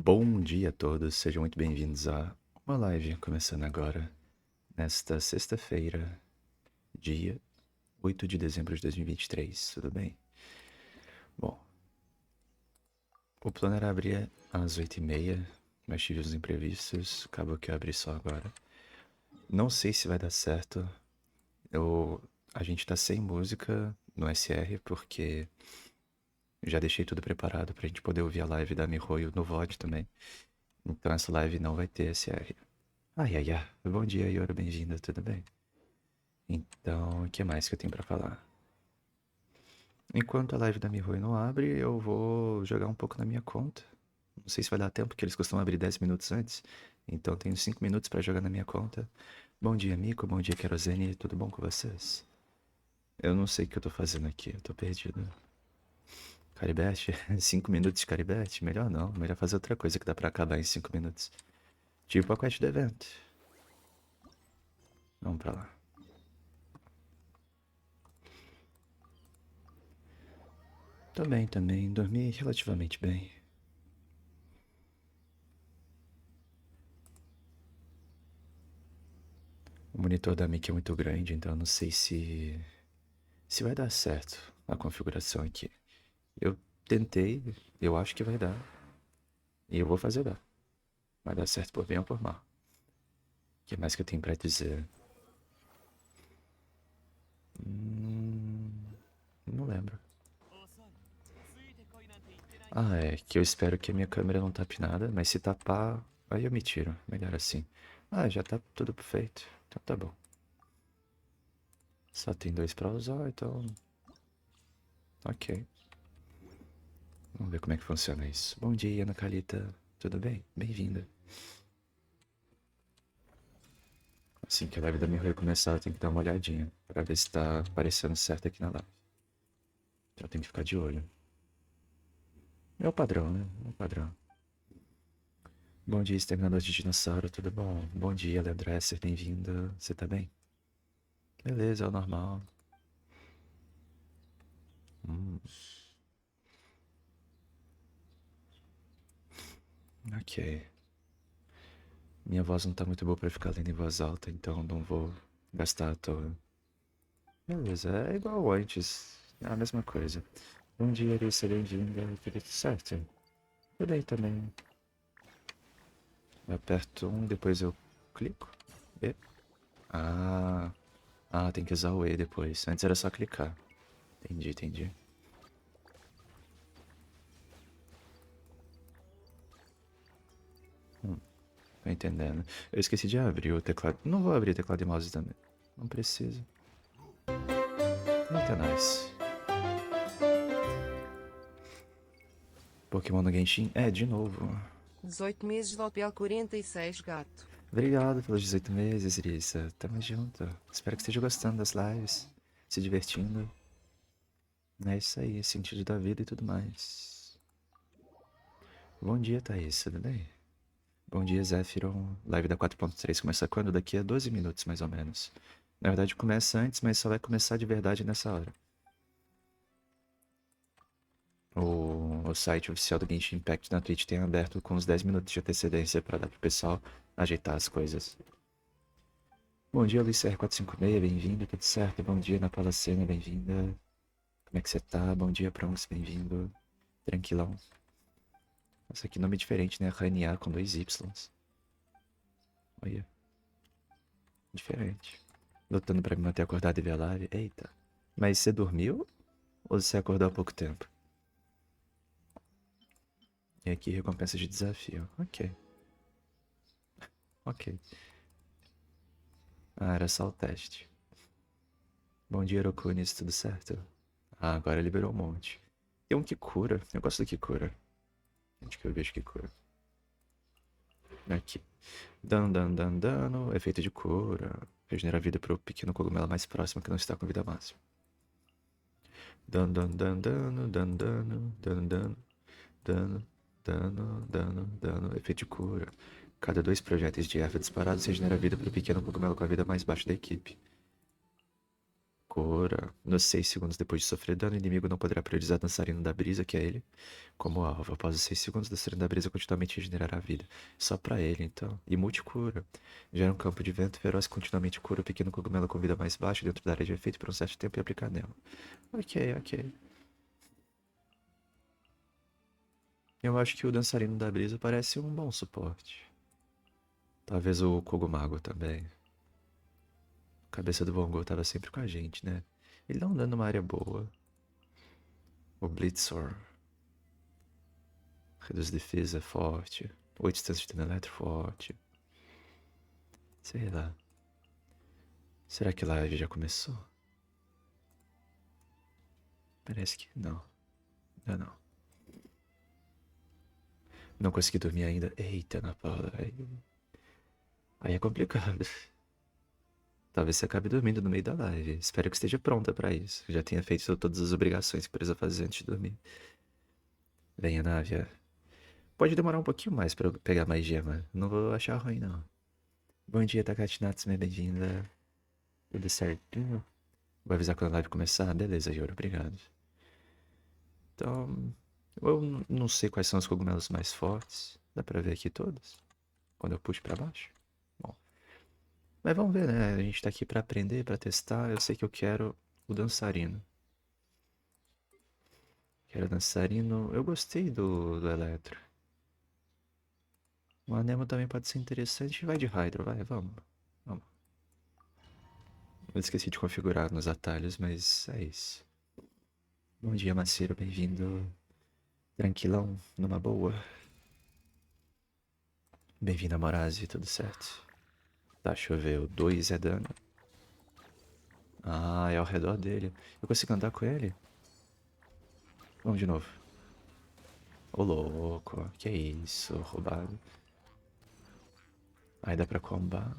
Bom dia a todos, sejam muito bem-vindos a uma live começando agora, nesta sexta-feira, dia 8 de dezembro de 2023, tudo bem? Bom, o plano era abrir às 8h30, mas tive os imprevistos, acabou que eu abri só agora. Não sei se vai dar certo, a gente tá sem música no SR, porque já deixei tudo preparado pra gente poder ouvir a live da Mihoyo no VOD também. Então essa live não vai ter SR. Ai, ai, ai. Bom dia, Yoro, bem-vinda, tudo bem? Então, o que mais que eu tenho pra falar? Enquanto a live da Mihoyo não abre, eu vou jogar um pouco na minha conta. Não sei se vai dar tempo, porque eles costumam abrir 10 minutos antes. Então, tenho 5 minutos pra jogar na minha conta. Bom dia, Mico, bom dia, Querosene, tudo bom com vocês? Eu não sei o que eu tô fazendo aqui, eu tô perdido. Caribete? 5 minutos de caribete? Melhor não, melhor fazer outra coisa que dá pra acabar em 5 minutos. Tipo a quest do evento. Vamos pra lá. Também, dormi relativamente bem. O monitor da Mic é muito grande, então eu não sei se vai dar certo a configuração aqui. Eu tentei, eu acho que vai dar. E eu vou fazer dar. Vai dar certo por bem ou por mal. O que mais que eu tenho pra dizer? Não lembro. Ah, é que eu espero que a minha câmera não tape nada, mas se tapar, aí eu me tiro. Melhor assim. Ah, já tá tudo feito. Então tá bom. Só tem dois pra usar, então... Ok. Vamos ver como é que funciona isso. Bom dia, Ana Calita. Tudo bem? Bem-vinda. Assim que a live da minha começar, eu tenho que dar uma olhadinha pra ver se tá aparecendo certo aqui na live. Então eu tenho que ficar de olho. É o padrão, né? É o padrão. Bom dia, exterminador de dinossauro, tudo bom? Bom dia, Leandro Esser, bem-vinda. Você tá bem? Beleza, é o normal. Hum, ok. Minha voz não tá muito boa pra ficar lendo em voz alta, então não vou gastar à toa. Beleza, é igual antes. É a mesma coisa. Bom dia, Arissa, bem-vinda. Tudo certo? Tudo bem também. Eu aperto um, depois eu clico. E... Ah, tem que usar o E depois. Antes era só clicar. Entendi. Tô entendendo. Eu esqueci de abrir o teclado. Não vou abrir teclado e mouse também. Não precisa. Eita, nice. Pokémon no Genshin? É, de novo. 18 meses Doppel 46 gato. Obrigado pelos 18 meses, Irissa. Tamo junto. Espero que esteja gostando das lives. Se divertindo. É isso aí, sentido da vida e tudo mais. Bom dia, Thaís. Tudo bem? Bom dia, Zephyron. Live da 4.3 começa quando? Daqui a 12 minutos, mais ou menos. Na verdade, começa antes, mas só vai começar de verdade nessa hora. O site oficial do Genshin Impact na Twitch tem aberto com uns 10 minutos de antecedência para dar pro pessoal ajeitar as coisas. Bom dia, Luiz CR456, bem-vindo, tudo certo? Bom dia, Ana Paula Sena, bem-vinda. Como é que você tá? Bom dia, Bronx, bem-vindo. Tranquilão. Nossa, que nome diferente, né? Raniar com dois Ys. Olha, diferente. Lutando pra me manter acordado e ver a live. Eita. Mas você dormiu? Ou você acordou há pouco tempo? E aqui, recompensa de desafio. Ok. Ok. Ah, era só o teste. Bom dia, Orokunis, tudo certo? Ah, agora liberou um monte. Tem um que cura. Eu gosto do que cura. Onde que eu vejo que cura? Aqui. Dano. Efeito de cura. Regenera a vida pro pequeno cogumelo mais próximo que não está com vida máxima. Dano. Efeito de cura. Cada 2 projéteis de erva disparados regenera a vida pro pequeno cogumelo com a vida mais baixa da equipe. Cura. Nos 6 segundos depois de sofrer dano, o inimigo não poderá priorizar dançarino da brisa, que é ele, como alvo. Após os 6 segundos, dançarino da brisa continuamente regenerará a vida. Só pra ele, então. E multicura. Gera um campo de vento feroz que continuamente cura o pequeno cogumelo com vida mais baixa dentro da área de efeito por um certo tempo e aplicar nela. Ok, ok. Eu acho que o dançarino da brisa parece um bom suporte. Talvez o Kogumago também. Cabeça do Bongo tava sempre com a gente, né? Ele dá um dano numa área boa. O Blitzor. Reduz defesa forte. 8 instâncias de dano elétrico forte. Sei lá. Será que live já começou? Parece que não. Ainda não. Não consegui dormir ainda. Eita, Ana Paula. Aí é complicado. Talvez você acabe dormindo no meio da live. Espero que esteja pronta pra isso. Já tenha feito todas as obrigações que precisa fazer antes de dormir. Venha, Návia. Pode demorar um pouquinho mais pra eu pegar mais gema. Não vou achar ruim, não. Bom dia, Takati Natsume, bem-vinda. Tudo certinho? Vou avisar quando a live começar? Beleza, Yoro, obrigado. Então, eu não sei quais são os cogumelos mais fortes. Dá pra ver aqui todos? Quando eu puxo pra baixo? Bom, mas vamos ver, né? A gente tá aqui pra aprender, pra testar. Eu sei que eu quero o dançarino. Quero dançarino. Eu gostei do Eletro. O Anemo também pode ser interessante. Vai de Hydro, vai, vamos. Vamos. Eu esqueci de configurar nos atalhos, mas é isso. Bom dia, Maceiro, bem-vindo. Tranquilão, numa boa. Bem-vindo a Morazi, tudo certo? Tá, deixa eu ver, o 2 é dano. Ah, é ao redor dele. Eu consigo andar com ele? Vamos de novo. Ô louco, que isso, roubado. Aí dá pra combar.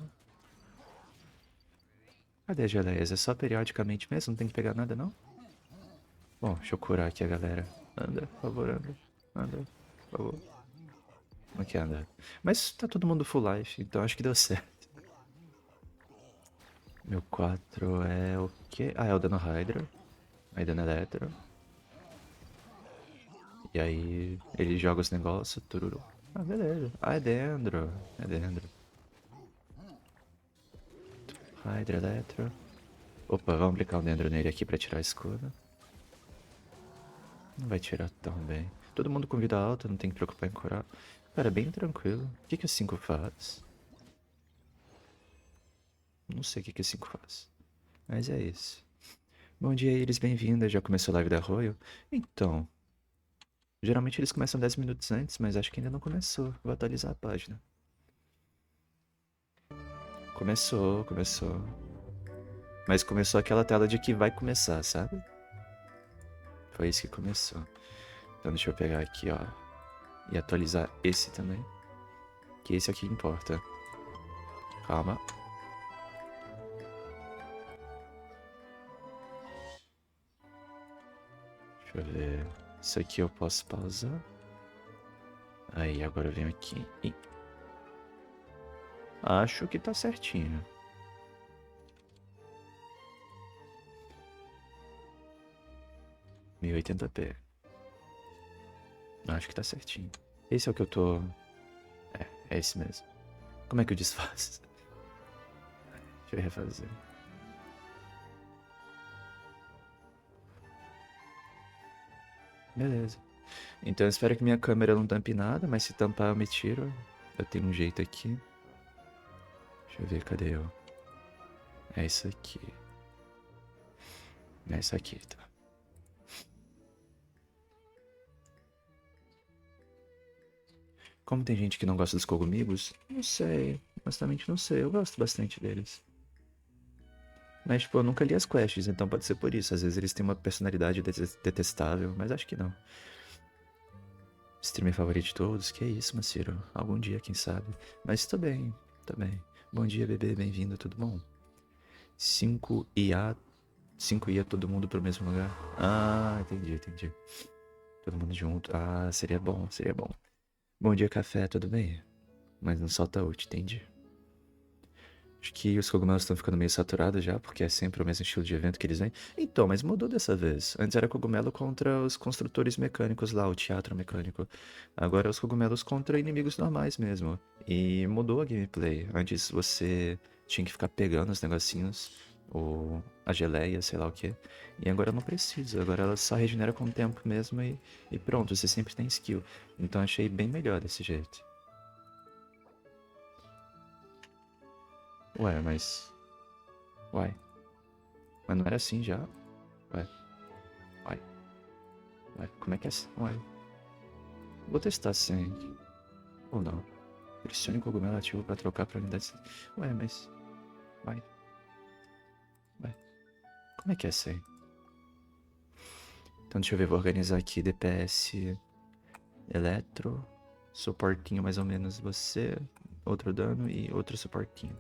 Cadê as geleias? É só periodicamente mesmo? Não tem que pegar nada, não? Bom, deixa eu curar aqui a galera. Anda, por favor, anda. Anda, por favor. Não quer andar. Mas tá todo mundo full life, então acho que deu certo. Meu 4 é o quê? Ah, é o dano Hydra. Aí dano Eletro. E aí ele joga os negócios, tururu. Ah, beleza. Ah, é Dendro. É Dendro. Hydra, Eletro. Opa, vamos aplicar o Dendro nele aqui pra tirar a escudo. Não vai tirar tão bem. Todo mundo com vida alta, não tem que preocupar em curar. Cara, bem tranquilo. O que que o 5 faz? Não sei o que que o 5 faz. Mas é isso. Bom dia, Iris, bem-vinda. Já começou a live da Royal? Então, geralmente eles começam 10 minutos antes, mas acho que ainda não começou. Vou atualizar a página. Começou, começou. Mas começou aquela tela de que vai começar, sabe? Foi isso que começou. Então deixa eu pegar aqui, ó. E atualizar esse também. Que esse aqui importa. Calma. Deixa eu ver. Isso aqui eu posso pausar. Aí, agora eu venho aqui e... Acho que tá certinho. Mil e 1080p. Acho que tá certinho. Esse é o que eu tô... É esse mesmo. Como é que eu desfaço? Deixa eu refazer. Beleza. Então eu espero que minha câmera não tampe nada, mas se tampar eu me tiro. Eu tenho um jeito aqui. Deixa eu ver, cadê eu? É isso aqui. É isso aqui, tá. Como tem gente que não gosta dos cogumigos, não sei. Honestamente não sei, eu gosto bastante deles. Mas, tipo, eu nunca li as quests, então pode ser por isso. Às vezes eles têm uma personalidade detestável, mas acho que não. Streamer favorito de todos? Que isso, Maciro? Algum dia, quem sabe. Mas tô bem, tô bem. Bom dia, bebê, bem-vindo, tudo bom? 5 IA. 5 ia todo mundo pro mesmo lugar. Ah, entendi, entendi. Todo mundo junto. Ah, seria bom, seria bom. Bom dia, café, tudo bem? Mas não solta ult, entendi. Acho que os cogumelos estão ficando meio saturados já, porque é sempre o mesmo estilo de evento que eles vêm. Então, mas mudou dessa vez. Antes era cogumelo contra os construtores mecânicos lá, o teatro mecânico. Agora é os cogumelos contra inimigos normais mesmo. E mudou a gameplay. Antes você tinha que ficar pegando os negocinhos, ou a geleia, sei lá o que. E agora não precisa, agora ela só regenera com o tempo mesmo e pronto, você sempre tem skill. Então achei bem melhor desse jeito. Ué, mas. Uai. Mas não era assim já? Ué. Uai. Ué. Como é que é assim? Uai. Vou testar sem. Ou não. Pressione o cogumelo ativo pra trocar pra unidade. Ué, mas. Uai. Ué. Como é que é sem? Então deixa eu ver, vou organizar aqui DPS eletro. Suportinho mais ou menos você. Outro dano e outro suportinho.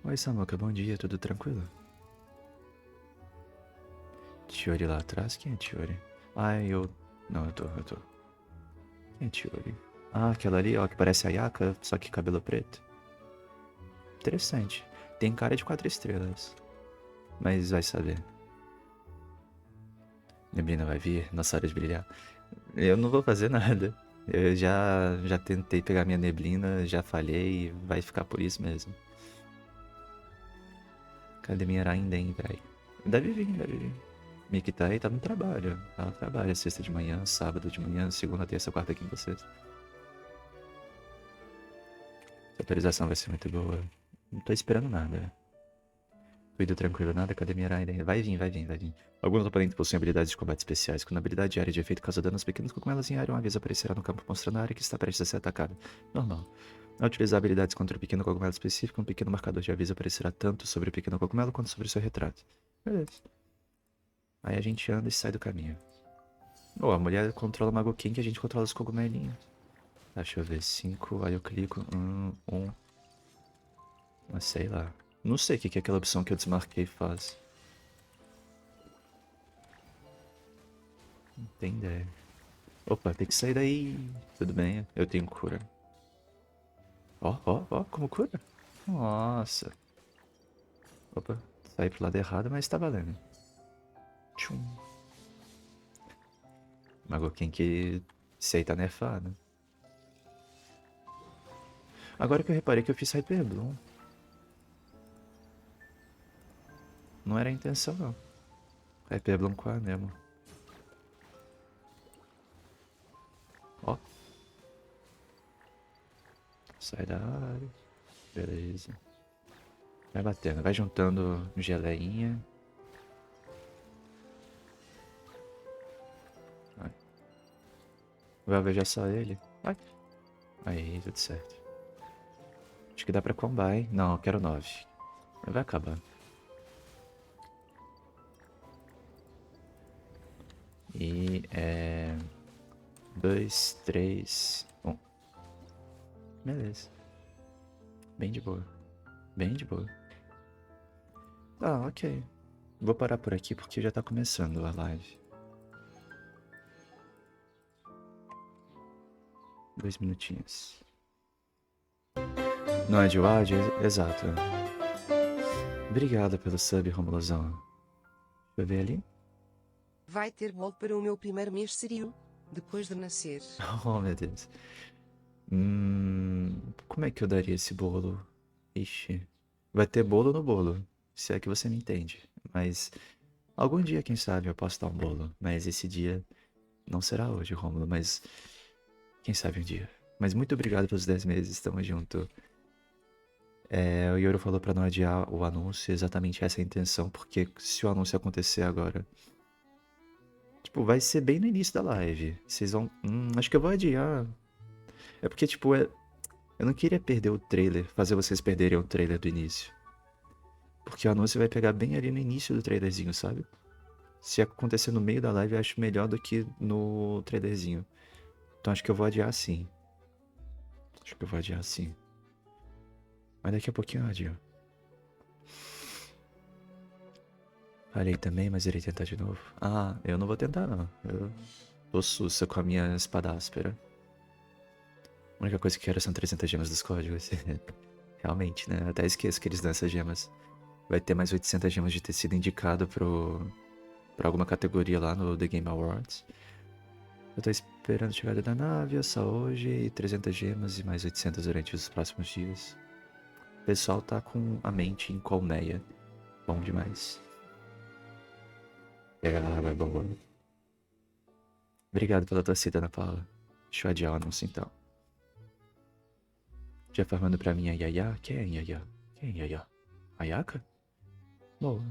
Oi Samuca, bom dia, tudo tranquilo? Tiori lá atrás? Quem é Tiori? Ah, eu... Não, eu tô. Quem é Tiori? Ah, aquela ali, ó, que parece a Yaka, só que cabelo preto. Interessante. Tem cara de 4 estrelas. Mas vai saber. Neblina vai vir, nossa hora de brilhar. Eu não vou fazer nada. Eu já tentei pegar minha neblina, já falhei, vai ficar por isso mesmo. Cadê minha Araindem, velho? Deve vir, deve vir. Mickey tá aí, tá no trabalho. Ela trabalha sexta de manhã, sábado de manhã, segunda, terça, quarta, quinta, sexta. A atualização vai ser muito boa. Não tô esperando nada. Cuido tranquilo, nada, cadê minha Araindem? Vai vir, vai vir, vai vir. Alguns oponentes possuem habilidades de combate especiais. Quando a habilidade de área de efeito causa danos pequenos cogumelos em área, um aviso aparecerá no campo mostrando a área que está prestes a ser atacada. Normal. Ao utilizar habilidades contra um pequeno cogumelo específico, um pequeno marcador de aviso aparecerá tanto sobre o pequeno cogumelo quanto sobre o seu retrato. Beleza. Aí a gente anda e sai do caminho. Oh, a mulher controla o Mago King, a gente controla os cogumelinhos. Deixa eu ver, 5, aí eu clico, mas sei lá. Não sei o que aquela opção que eu desmarquei faz. Não tem ideia. Opa, tem que sair daí. Tudo bem, eu tenho cura. Ó, como cura? Nossa. Opa, saí pro lado errado, mas tá valendo. Tchum. Magoken que sei tá nerfado. Agora que eu reparei que eu fiz Hyper Bloom. Não era a intenção, não. Hyper Bloom com A mesmo. Ó. Sai da área. Beleza. Vai batendo, vai juntando geleinha. Vai ver já só ele. Vai. Aí, tudo certo. Acho que dá pra combar, hein? Não, eu quero 9. Vai acabar. E é... 2, 3, 1. Beleza. Bem de boa. Bem de boa. Ah, ok. Vou parar por aqui porque já tá começando a live. 2 minutinhos. Não é de WAD? Exato. Obrigado pelo sub, Romulosão. Deixa eu ver ali. Vai ter bolo para o meu primeiro mês serio, depois de nascer. Oh, meu Deus. Como é que eu daria esse bolo? Ixi. Vai ter bolo no bolo, se é que você me entende. Mas algum dia, quem sabe, eu posso dar um bolo. Mas esse dia não será hoje, Rômulo, mas quem sabe um dia. Mas muito obrigado pelos 10 meses, tamo junto. O Yoro falou pra não adiar o anúncio, exatamente essa é a intenção, porque se o anúncio acontecer agora, tipo, vai ser bem no início da live. Vocês vão... acho que eu vou adiar. É porque, tipo, eu não queria perder o trailer, fazer vocês perderem o trailer do início. Porque o anúncio vai pegar bem ali no início do trailerzinho, sabe? Se acontecer no meio da live, eu acho melhor do que no trailerzinho. Então acho que eu vou adiar sim. Acho que eu vou adiar sim. Mas daqui a pouquinho eu adio. Falei também, mas irei tentar de novo. Ah, eu não vou tentar não. Eu tô sussa com a minha espada áspera. A única coisa que quero são 300 gemas dos códigos. Realmente, né? Eu até esqueço que eles dão essas gemas. Vai ter mais 800 gemas de ter sido indicado pra alguma categoria lá no The Game Awards. Eu tô esperando a chegada da nave, só hoje, e 300 gemas e mais 800 durante os próximos dias. O pessoal tá com a mente em colmeia. Bom demais. Pegar a água é boa. Obrigado pela torcida, Ana Paula. Deixa eu adiar o anúncio então. Já farmando pra mim a Yaya? Quem é Yaya? Quem é Yaya? Ayaka? Boa.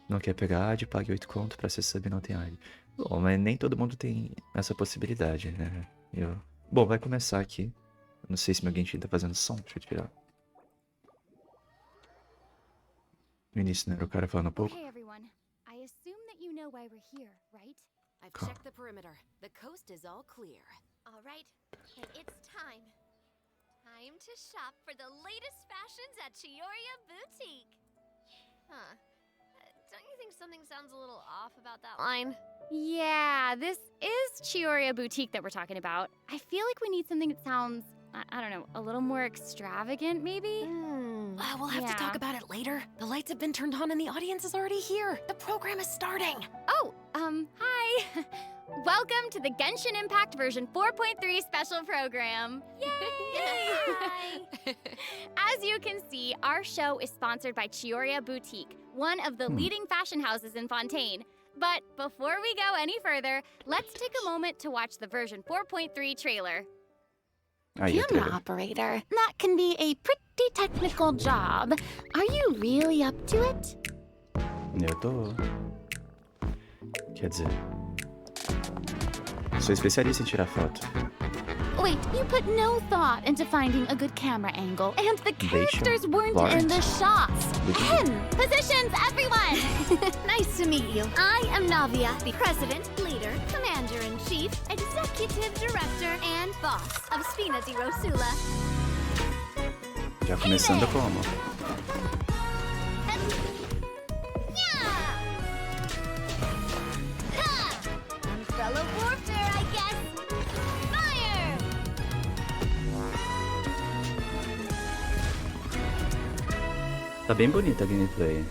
Não quer pegar AD? Pague 8 conto pra ser sub e não tem AD. Bom, mas nem todo mundo tem essa possibilidade, né? Bom, vai começar aqui. Eu não sei se meu Genshin tá fazendo som. Deixa eu tirar. No início, né? O cara falando um pouco. Okay, everyone. I assume that you know why we're here, right? I've checked the perimeter. The coast is all clear. All right, and it's time. Time to shop for the latest fashions at Chioria Boutique. Huh. Don't you think something sounds a little off about that line? Yeah, this is Chioria Boutique that we're talking about. I feel like we need something that sounds, I don't know, a little more extravagant, maybe? We'll have to Yeah. talk about it later. The lights have been turned on and the audience is already here. The program is starting. Oh, hi. Welcome to the Genshin Impact version 4.3 special program. Yay! Hi. As you can see, our show is sponsored by Chioria Boutique, one of the leading fashion houses in Fontaine. But before we go any further, let's take a moment to watch the version 4.3 trailer. Aí, o trailer. Operator, that can be a pretty technical job. Are you really up to it? Eu tô. Quer dizer. Sou especialista em tirar foto. Wait, you put no thought into finding a good camera angle, and the characters weren't in the shots. Pen! Positions, everyone! Nice to meet you. I am Navia, the president, leader, commander-in-chief, executive director, and boss of Spina di Rosula. Já começando como? Umbrella warfare, I guess. Fire! Tá bem bonita a gameplay.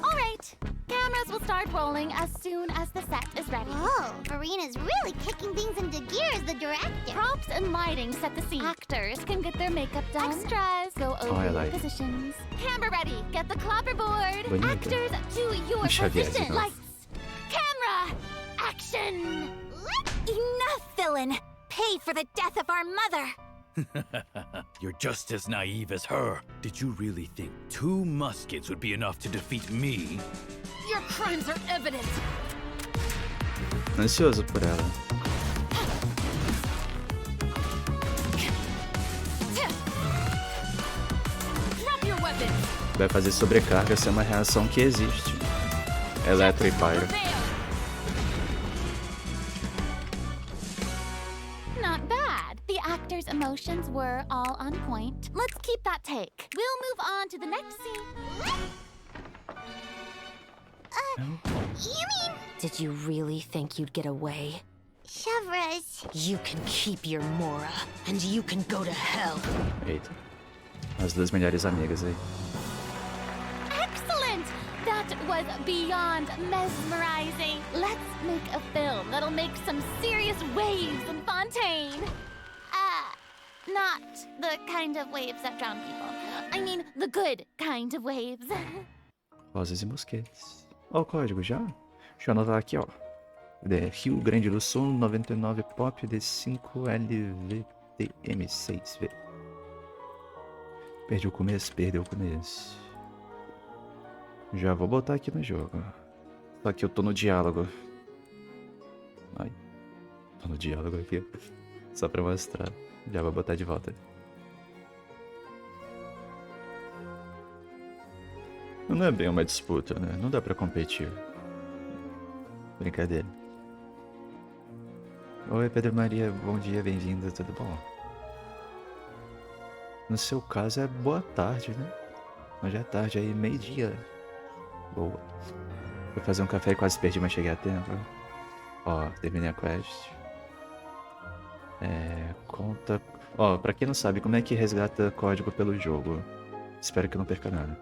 All right, cameras will start rolling as soon as the set is ready. Oh, Marina's really kicking things into gear as the director. Props and lighting set the scene. Actors can get their makeup done. Extras go over I your like it. positions. Camera ready, get the clapperboard. Bonito. Actors to your Xavier, position. não. Lights, camera, action. Enough, villain! Pay for the death of our mother! You're just as naive as her. Did you really think 2 muskets would be enough to defeat me? Your crimes are evident. Ansioso por ela. Drop your weapons. Vai fazer sobrecarga ser uma reação que existe. Eletro e Pyro. Not bad. The actors' emotions were all on point. Let's keep that take. We'll move on to the next scene. You mean Did you really think you'd get away? Chevras? You can keep your Mora, and you can go to hell. Eita. As duas melhores amigas aí. Excellent! That was beyond mesmerizing. Let's make a film that'll make some serious waves in Fontaine. Not the kind of waves that drown people. I mean, the good kind of waves. Rosas e mosquetes. Ó o código já? Deixa eu anotar aqui, ó. Rio Grande do Sul, 99 Pop D5LVTM6V. Perdi o começo? Perdeu o começo. Já vou botar aqui no jogo. Só que eu tô no diálogo. Ai. Tô no diálogo aqui. Só pra mostrar. Já vou botar de volta. Não é bem uma disputa, né? Não dá pra competir. Brincadeira. Oi, Pedro Maria. Bom dia, bem-vindo. Tudo bom? No seu caso é boa tarde, né? Hoje é tarde aí, meio-dia. Boa. Vou fazer um café e quase perdi, mas cheguei a tempo. Ó, terminei a quest. Conta... Ó, pra quem não sabe, como é que resgata código pelo jogo? Espero que eu não perca nada.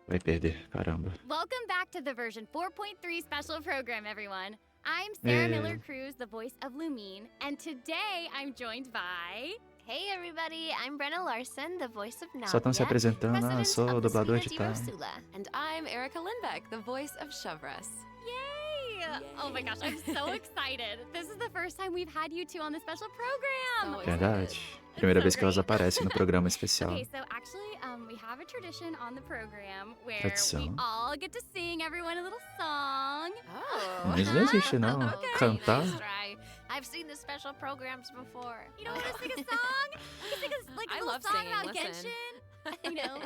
Vai perder, caramba. Welcome back to the version 4.3 special program, everyone. I'm Sarah Yeah. Miller Cruz, the voice of Lumine, and today I'm joined by... Hey everybody, I'm Brenna Larson, the voice of Navia, Só estão se apresentando, president sou o of the dublador de Spina tal. di Rosula. And I'm Erica Lindbeck, the voice of Shavras. Yay! Oh my gosh, I'm so excited. This is the first time we've had you two on the special program. So Verdade. Primeira so vez que elas great. aparecem no programa especial. Okay, so actually, we have a tradition on the program where we Tradição. all get to sing everyone a little song. Oh. Isso não existe, não. Okay, Cantar? nice try. I've seen the special programs before. You don't want to sing a song? You can sing like a I little love song singing, about listen. Genshin. You know,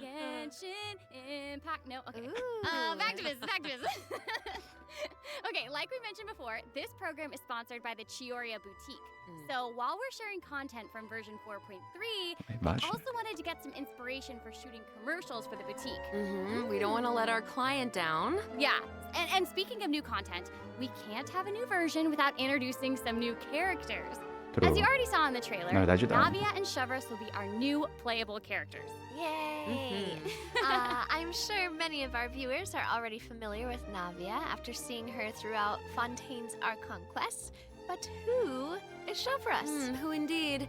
Genshin Impact. No, okay. Ooh. Back to business. Back to business. Okay, like we mentioned before, this program is sponsored by the Chioria Boutique. So while we're sharing content from version 4.3, I Embaixo. also wanted to get some inspiration for shooting commercials for the boutique. We don't want to let our client down. Yeah, and speaking of new content, we can't have a new version without introducing some new characters. Pro. As you already saw in the trailer, Na verdade, dá. Navia and Shavras will be our new playable characters. Yay! I'm sure many of our viewers are already familiar with Navia after seeing her throughout Fontaine's Archon quests. But who is Shavras? Who indeed?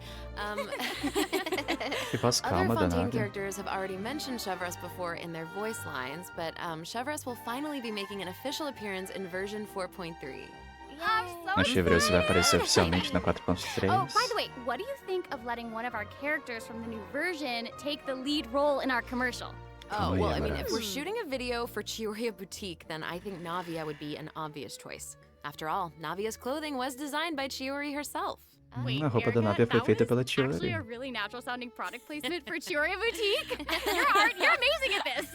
Que voz Other calma Fontaine danada. characters have already mentioned Shavras before in their voice lines, but Shavras will finally be making an official appearance in version 4.3. I'm so A Chevrolet vai aparecer excited. oficialmente na 4.3. Oh, by the way, what do you think of letting one of our characters from the new version take the lead role in our commercial? Oh, well, I mean, Companhia. if we're shooting a video for Chioria Boutique, then I think Navia would be an obvious choice. After all, Navia's clothing was designed by Chiori herself. A roupa da Navia foi feita pela Actually, a Chiori. really natural-sounding product placement for Chioria Boutique. You're amazing at this.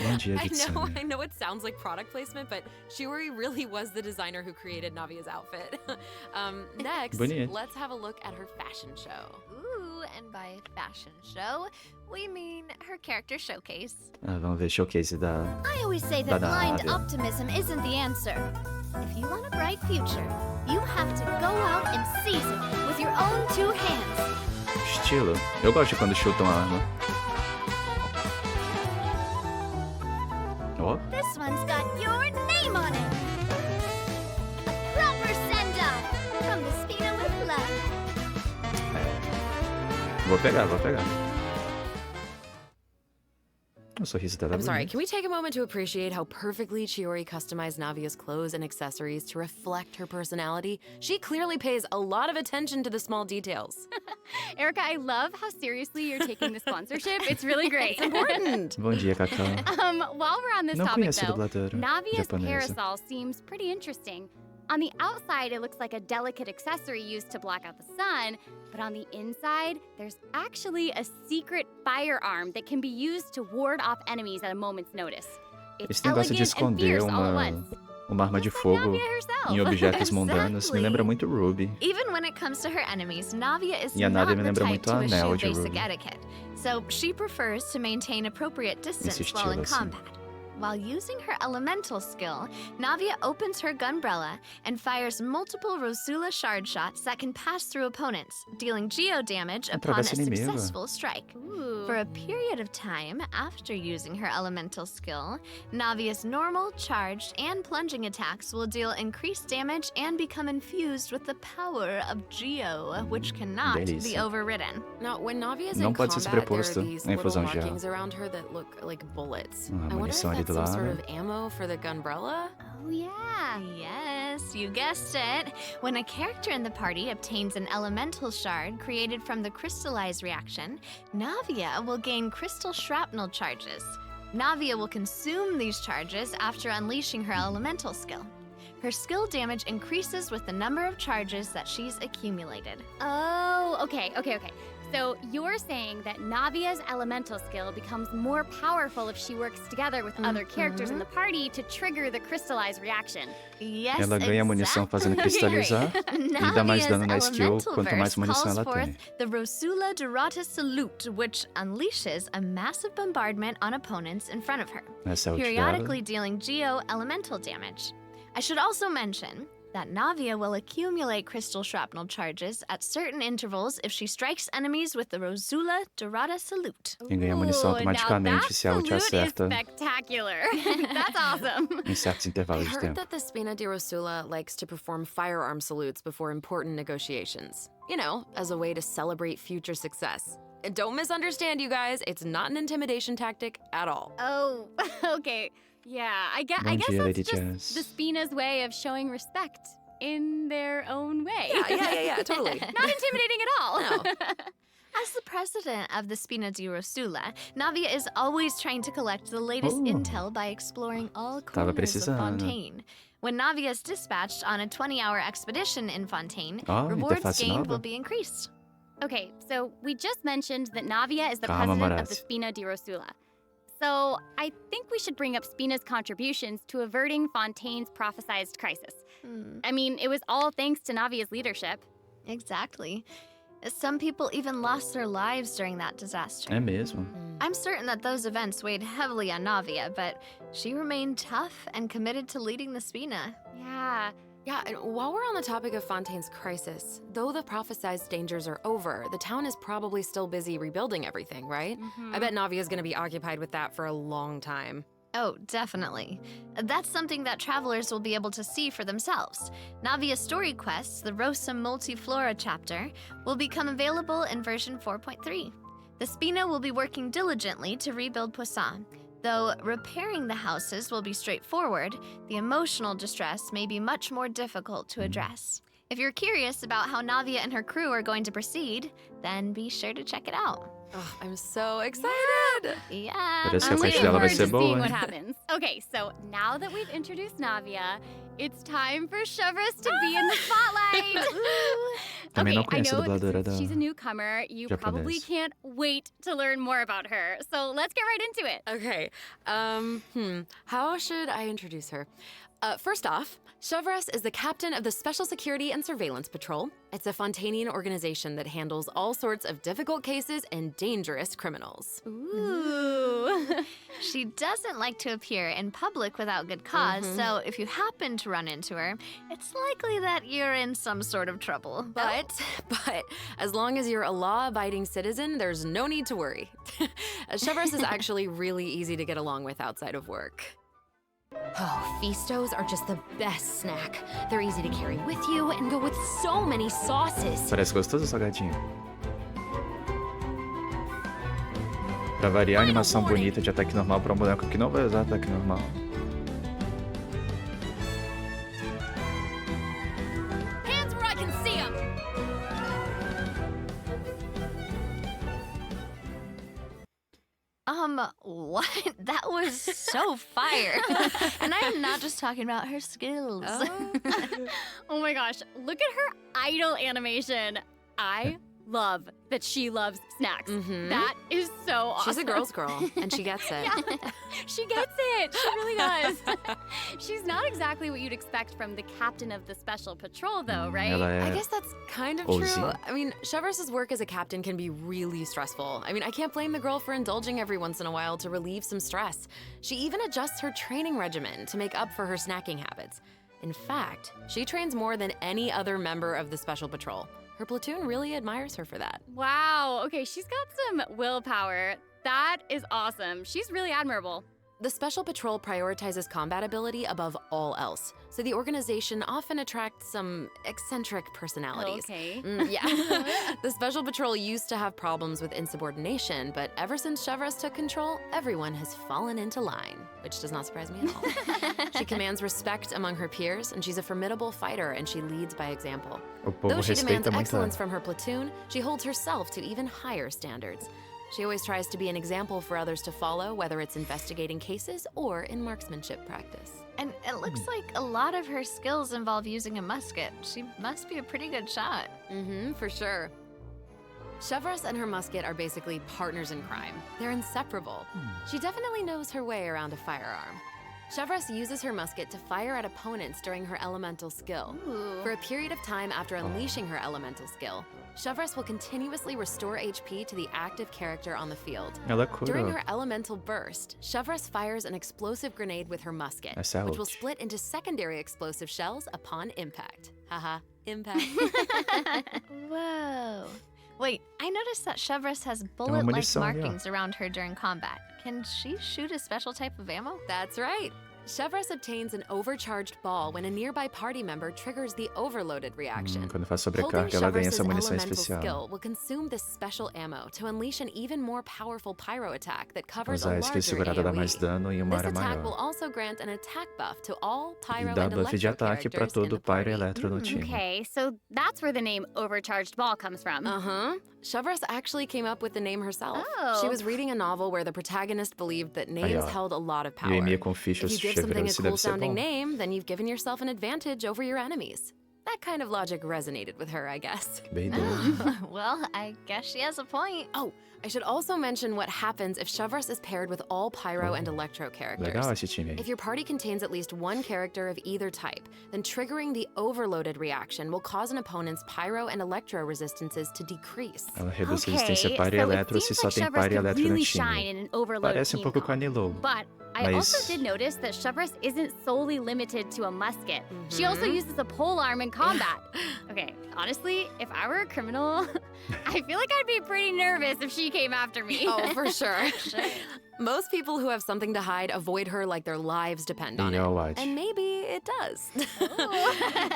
Bom dia, Vitsune. I know it sounds like product placement, but Chiori really was the designer who created Navia's outfit. Next, Bonito. let's have a look at her fashion show. Ooh, and by fashion show, we mean her character showcase. Vamos ver showcase da... I always say Da that blind Navia. optimism isn't the answer. If you want a bright future, you have to go out and seize it with your own two hands. Estilo. Eu gosto de quando chutam a arma. Ó, This one's got your name on it. A proper send-off from the Spina with love. vou pegar. O sorriso dela é I'm sorry, bonito. can we take a moment to appreciate how perfectly Chiori customized Navia's clothes and accessories to reflect her personality? She clearly pays a lot of attention to the small details. Erica, I love how seriously you're taking the sponsorship. It's really great. Important! Bom dia, Cacau. While we're on this Não topic, conheço a though, dubladora Navia's japonesa. parasol seems pretty interesting. On the outside, it looks like a delicate accessory used to block out the sun, but on the inside, there's actually a secret firearm that can be used to ward off enemies at a moment's notice. It's Esse negócio de elegant and esconder fierce all at once. uma arma de Just like fogo Navia herself. em objetos mundanos me lembra muito Ruby. Even when it comes to her enemies, Navia is E a not Navia me the lembra type muito to a Anel eschew de basic Ruby. etiquette, so she prefers to maintain appropriate distance Esse while in estilo, assim. combat. While using her elemental skill, Navia opens her gunbrella and fires multiple Rosula shard shots that can pass through opponents, dealing geo damage upon a Atravessa inimigo. successful strike. Ooh. For a period of time after using her elemental skill, Navia's normal, charged, and plunging attacks will deal increased damage and become infused with the power of Geo, which cannot be delícia. overridden. Now, when Navia's Não in pode ser combat, there are sobreposto these a little infusão de markings around her that look like bullets. Ah, I wonder if munição ali that's do some sort lado. of ammo for the gunbrella? Oh, yeah. Yes, you guessed it. When a character in the party obtains an elemental shard created from the crystallized reaction, Navia will gain crystal shrapnel charges. Navia will consume these charges after unleashing her elemental skill. Her skill damage increases with the number of charges that she's accumulated. Oh, okay. So you're saying that Navia's elemental skill becomes more powerful if she works together with other characters in the party to trigger the crystallized reaction. Yes, Ela ganha munição fazendo cristalizar e dá mais dano na skill quanto mais munição ela calls tem. forth the Rosula Dorata Salute, which unleashes a massive bombardment on opponents in front of her, Essa é a ult dela. periodically dealing geo elemental damage. I should also mention that Navia will accumulate crystal shrapnel charges at certain intervals if she strikes enemies with the Rosula Dorada Salute. Quem ganha munição automaticamente se a ult acerta Spectacular. That's awesome. em certos I intervalos de heard tempo. that the Spina di Rosula likes to perform firearm salutes before important negotiations. You know, as a way to celebrate future success. And don't misunderstand, you guys, it's not an intimidation tactic at all. Oh, okay. Yeah, I guess Bom dia, Lady that's just Jazz. the Spina's way of showing respect in their own way. Yeah, totally. Not intimidating at all. No. As the president of the Spina di Rosula, Navia is always trying to collect the latest Oh. intel by exploring all Tava corners of precisando. Fontaine. When Navia is dispatched on a 20-hour expedition in Fontaine, Ah, rewards interface gained nova. will be increased. Okay, so we just mentioned that Navia is the Calma, president of the Maraz. Spina di Rosula. So I think we should bring up Spina's contributions to averting Fontaine's prophesized crisis. I mean, it was all thanks to Navia's leadership. Exactly. Some people even lost their lives during that disaster. É mesmo. I'm certain that those events weighed heavily on Navia, but she remained tough and committed to leading the Spina. Yeah. Yeah, and while we're on the topic of Fontaine's crisis, though the prophesized dangers are over, the town is probably still busy rebuilding everything, right? I bet Navia's gonna be occupied with that for a long time. Oh, definitely. That's something that travelers will be able to see for themselves. Navia's story quests, the Rosa Multiflora chapter, will become available in version 4.3. The Spina will be working diligently to rebuild Poisson. Though repairing the houses will be straightforward, the emotional distress may be much more difficult to address. If you're curious about how Navia and her crew are going to proceed, then be sure to check it out. Oh, I'm so excited! Yeah. Parece que a I'm quest looking dela vai forward ser to seeing boa, what hein? happens. Okay, so now that we've introduced Navia, it's time for Shovris to be in the spotlight. Também não Okay, I conheço a know dubladora since she's a da newcomer, you probably japonês. can't wait to learn more about her. So let's get right into it. Okay, how should I introduce her? First off, Chevres is the captain of the Special Security and Surveillance Patrol. It's a Fontainian organization that handles all sorts of difficult cases and dangerous criminals. Ooh. She doesn't like to appear in public without good because so if you happen to run into her, it's likely that you're in some sort of trouble. But as long as you're a law-abiding citizen, there's no need to worry. Chevres is actually really easy to get along with outside of work. Oh, Feastos are just the best snack. They're easy to carry with you and go with so many sauces. Parece gostoso o salgadinho. Pra variar, a animação bonita de ataque normal pra um boneco que não vai usar ataque normal. Hands where I can see them. What? That was so fire. And I am not just talking about her skills. Oh my gosh, look at her idol animation. I love that she loves snacks. That is so awesome. She's a girl's girl, and she gets it. Yeah, she gets it. She really does. She's not exactly what you'd expect from the captain of the Special Patrol, though, right? Ela I é guess that's kind of Ozzy. true. I mean, Chevres' work as a captain can be really stressful. I mean, I can't blame the girl for indulging every once in a while to relieve some stress. She even adjusts her training regimen to make up for her snacking habits. In fact, she trains more than any other member of the Special Patrol. Her platoon really admires her for that. Wow. Okay, she's got some willpower. That is awesome. She's really admirable. The Special Patrol prioritizes combat ability above all else, so the organization often attracts some eccentric personalities. Okay. Yeah. The Special Patrol used to have problems with insubordination, but ever since Chevres took control, everyone has fallen into line, which does not surprise me at all. She commands respect among her peers, and she's a formidable fighter, and she leads by example. O povo Though she demands respeita muito excellence ela. from her platoon, she holds herself to even higher standards. She always tries to be an example for others to follow, whether it's investigating cases or in marksmanship practice. And it looks like a lot of her skills involve using a musket. She must be a pretty good shot. For sure. Chevres and her musket are basically partners in crime. They're inseparable. She definitely knows her way around a firearm. Chevreuse uses her musket to fire at opponents during her elemental skill. Ooh. For a period of time after unleashing her elemental skill, Chevreuse will continuously restore HP to the active character on the field. Ela During cura. her elemental burst, Chevreuse fires an explosive grenade with her musket, Essa é which will ult. split into secondary explosive shells upon impact. Haha, impact. Whoa. Wait, I noticed that Chevreuse has uma bullet-like munição ali, ó. markings around her during combat. Can she shoot a special type of ammo? That's right. Chevreuse obtains an overcharged ball when a nearby party member triggers the overloaded reaction. Quando faz Holding sobrecarga, ela ganha essa Chevreuse's munição elemental especial. skill will consume this special ammo to unleash an even more powerful pyro attack that covers a Usar a skill larger segurada dá mais AoE. dano em uma This área attack will maior. also grant an attack buff to all E pyro dá and buff de electro ataque pra characters in todo the pyro e party. eletro no time. Okay, so that's where the name Overcharged Ball comes from. Uh-huh. Chevreuse actually came up with the name herself. Oh. She was reading a novel where the protagonist believed that names ó. held a lot of E power. o Emia com If fichas you give something a Chevreuse cool deve ser sounding bom. name, then you've given yourself an advantage over your enemies. That kind of logic resonated with her, I guess. Bem doido. Well, I guess she has a point. Oh, I should also mention what happens if Chevreuse is paired with all pyro and electro characters. Legal esse time aí. If your party contains at least one character of either type, then triggering the overloaded reaction will cause an opponent's pyro and electro resistances to decrease. Ela reduz Okay, resistência pyro e so it eletro se seems só like tem Chevreuse pyro e could eletro no really shine time. in an overloaded Parece team pouco com a comp. Nilo. But I Mas- also did notice that Chevreuse isn't solely limited to a musket. She also uses a polearm in combat. Okay, honestly, if I were a criminal, I feel like I'd be pretty nervous if she came after me. Oh, for sure. Most people who have something to hide avoid her like their lives depend on E it. a Watch. And maybe it does.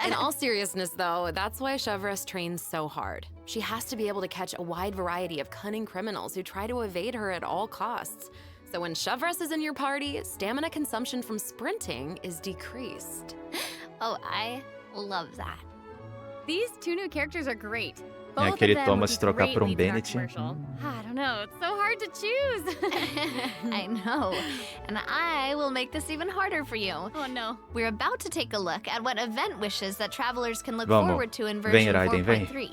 In all seriousness, though, that's why Chevreuse trains so hard. She has to be able to catch a wide variety of cunning criminals who try to evade her at all costs. So when Chevreuse is in your party, stamina consumption from sprinting is decreased. Oh, I love that. These two new characters are great. É Both aquele of them toma would se be trocar great por leads in our Bennett. commercial. I don't know, it's so hard to choose. I know. And I will make this even harder for you. Oh no. We're about to take a look at what event wishes that travelers can look Vamos. forward to in Vem, version Raiden, vem. 4.3.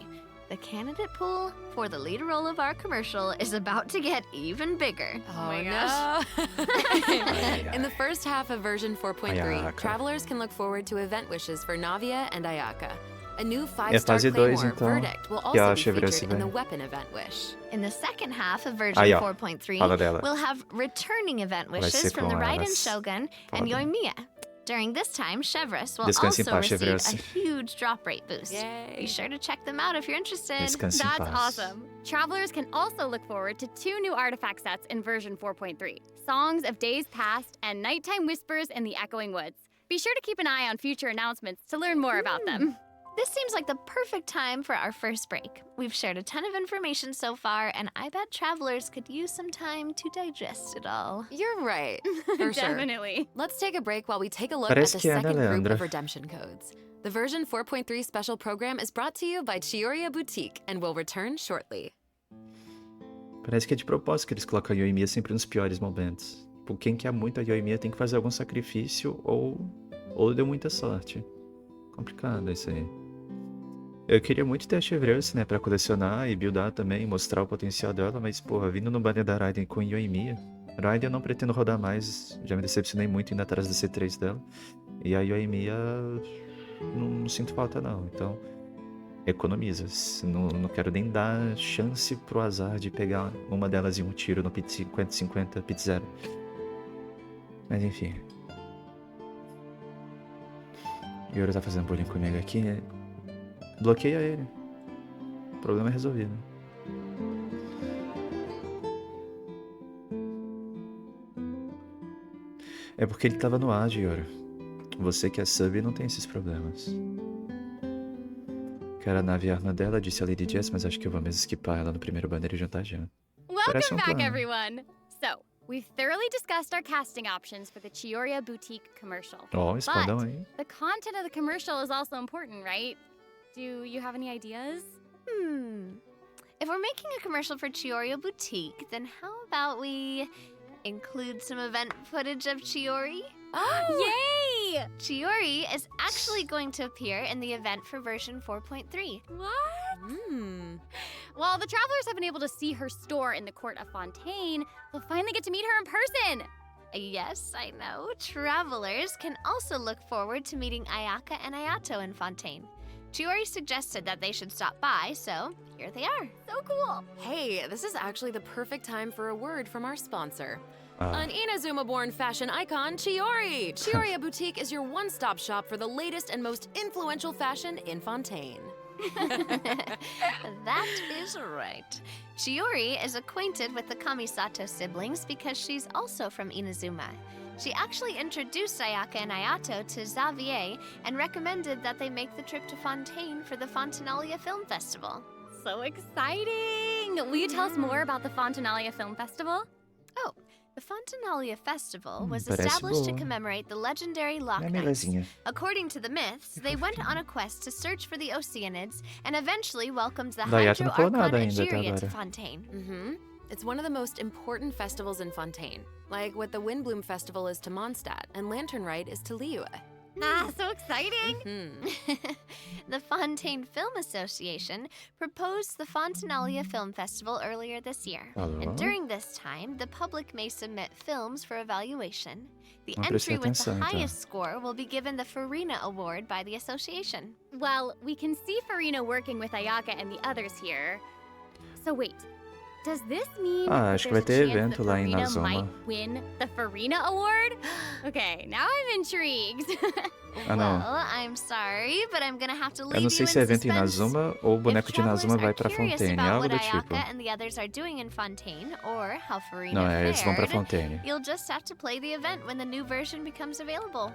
The candidate pool for the lead role of our commercial is about to get even bigger. Oh my gosh. Ai, In the first half of version 4.3, Ayaka. travelers can look forward to event wishes for Navia and Ayaka. A new É 5-star fase 2, claymore, então, Verdict, will que a also be Chevreuse featured in the vem. weapon event wish. In the second half of version Aí, ó. 4.3, Fala dela. we'll have returning event Vai wishes ser from the com Raiden elas. Shogun and Podem. Yoimiya. During this time, Chevreuse will Descanse em also paz, receive Chevreuse. a huge drop rate boost. Yay. Be sure to check them out if you're interested. Descanse em That's paz. awesome. Travelers can also look forward to 2 new artifact sets in version 4.3. Songs of Days Past and Nighttime Whispers in the Echoing Woods. Be sure to keep an eye on future announcements to learn more about them. This seems like the perfect time for our first break. We've shared a ton of information so far, and I bet travelers could use some time to digest it all. You're right, for sure. Definitely. Let's take a break while we take a look Parece at the que é, né, second group Leandra? of redemption codes. The version 4.3 special program is brought to you by Chiyoria Boutique and will return shortly. Parece que é de propósito que eles colocam a Yoimiya sempre nos piores momentos. Por quem quer muito a Yoimiya tem que fazer algum sacrifício ou deu muita sorte. Complicado isso aí. Eu queria muito ter a Chevreuse, né, pra colecionar e buildar também, mostrar o potencial dela, mas, porra, vindo no banner da Raiden com Yoimiya. Raiden eu não pretendo rodar mais, já me decepcionei muito indo atrás da C3 dela. E a Yoimiya não sinto falta não, então economiza. Não quero nem dar chance pro azar de pegar uma delas em um tiro no pit 50-50, pit 0. Mas enfim. Yoro tá fazendo bullying comigo aqui, né? Bloqueia ele. O problema é resolvido. É porque ele tava no ad, Yoro. Você que é sub não tem esses problemas. Quero a nave e a arma dela, disse a Lady Jess, mas acho que eu vou mesmo skipar ela no primeiro banner e jantar já. Parece Welcome back, plano. everyone. So, we've thoroughly discussed our casting options for the Chiyoria Boutique commercial. Ó, espadão But aí. the content of the commercial is also important, right? Do you have any ideas? If we're making a commercial for Chiyoria Boutique, then how about we include some event footage of Chiori? Yay! Chiori is actually going to appear in the event for version 4.3. What? Hmm. While the travelers have been able to see her store in the court of Fontaine, they'll finally get to meet her in person. Yes, I know. Travelers can also look forward to meeting Ayaka and Ayato in Fontaine. Chiori suggested that they should stop by, so here they are. So cool. Hey, this is actually the perfect time for a word from our sponsor. Ah, An Inazuma-born fashion icon, Chiori! Chioriya Boutique is your one-stop shop for the latest and most influential fashion in Fontaine. That is right. Chiori is acquainted with the Kamisato siblings because she's also from Inazuma. She actually introduced Ayaka and Ayato to Xavier and recommended that they make the trip to Fontaine for the Fontanalia Film Festival. So exciting. Will you tell us more about the Fontanalia Film Festival? Oh, the Fontanalia Festival was parece established to boa. commemorate the legendary Loch É Knights. melezinha. According to the myths, they went on a quest to search for the Oceanids and eventually welcomed the Dayata não falou nada ainda até Hydro-Archon to agora. Fontaine. It's one of the most important festivals in Fontaine, like what the Windbloom Festival is to Mondstadt and Lantern Rite is to Liyue. Ah, so exciting. The Fontaine Film Association proposed the Fontanalia Film Festival earlier this year. Alô? And during this time, the public may submit films for evaluation. The Vamos prestar entry with the atenção, então. highest score will be given the Farina Award by the association. Well, we can see Farina working with Ayaka and the others here. So wait, does this mean Ah, that acho que vai there's a ter chance evento that lá em Farina Inazuma. might win the Farina Award? Okay, now I'm intrigued. Ah, não. Well, I'm sorry, but I'm gonna have to leave Eu não sei you se é in evento em suspense. Inazuma ou o boneco If de travelers Inazuma are vai pra curious Fontaine, about algo what do tipo. Ayaka and the others are doing in Fontaine, or how Farina Não, é, eles vão pra fared, Fontaine. you'll just have to play the event when the new version becomes available.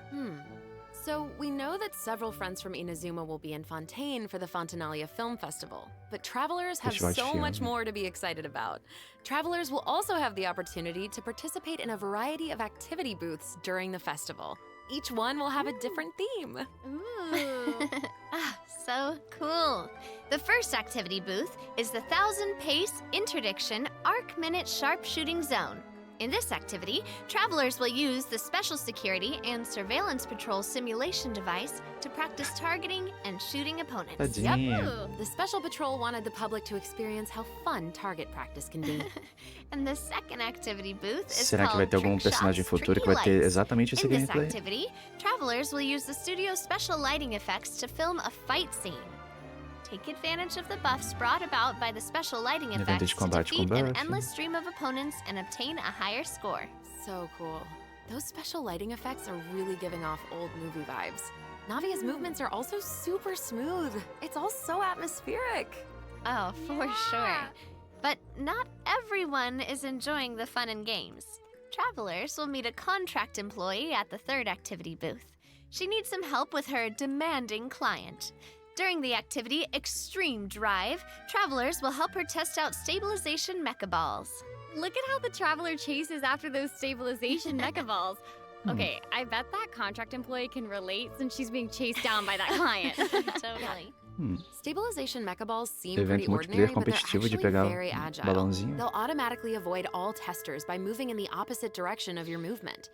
So we know that several friends from Inazuma will be in Fontaine for the Fontanalia Film Festival, but travelers have Festival de so much filme. more to be excited about. Travelers will also have the opportunity to participate in a variety of activity booths during the festival. Each one will have a different theme. Ooh. Ah, so cool. The first activity booth is the 1,000 Pace Interdiction Arc Minute Sharpshooting Zone. In this activity, travelers will use the Special Security and Surveillance Patrol simulation device to practice targeting and shooting opponents. Tadinha. The Special Patrol wanted the public to experience how fun target practice can be. And the second activity booth is Será que vai called ter algum Trick personagem Shots, futuro que Tricky vai ter Lights. exatamente esse In this gameplay? activity, travelers will use the studio's special lighting effects to film a fight scene. Take advantage of the buffs brought about by the special lighting Evento effects de to combate com defeat an buff. endless stream of opponents and obtain a higher score. So cool. Those special lighting effects are really giving off old movie vibes. Navia's movements are also super smooth. It's all so atmospheric. Oh, for sure. But not everyone is enjoying the fun and games. Travelers will meet a contract employee at the third activity booth. She needs some help with her demanding client. During the activity Extreme Drive, travelers will help her test out stabilization mecha balls. Look at how the traveler chases after those stabilization mecha balls. Okay, I bet that contract employee can relate since she's being chased down by that client. Totally. Stabilization mecha balls seem Evento pretty multiplayer ordinary, but they're competitivo de actually pegar very agile. balãozinho. They'll automatically avoid all testers by moving in the opposite direction of your movement.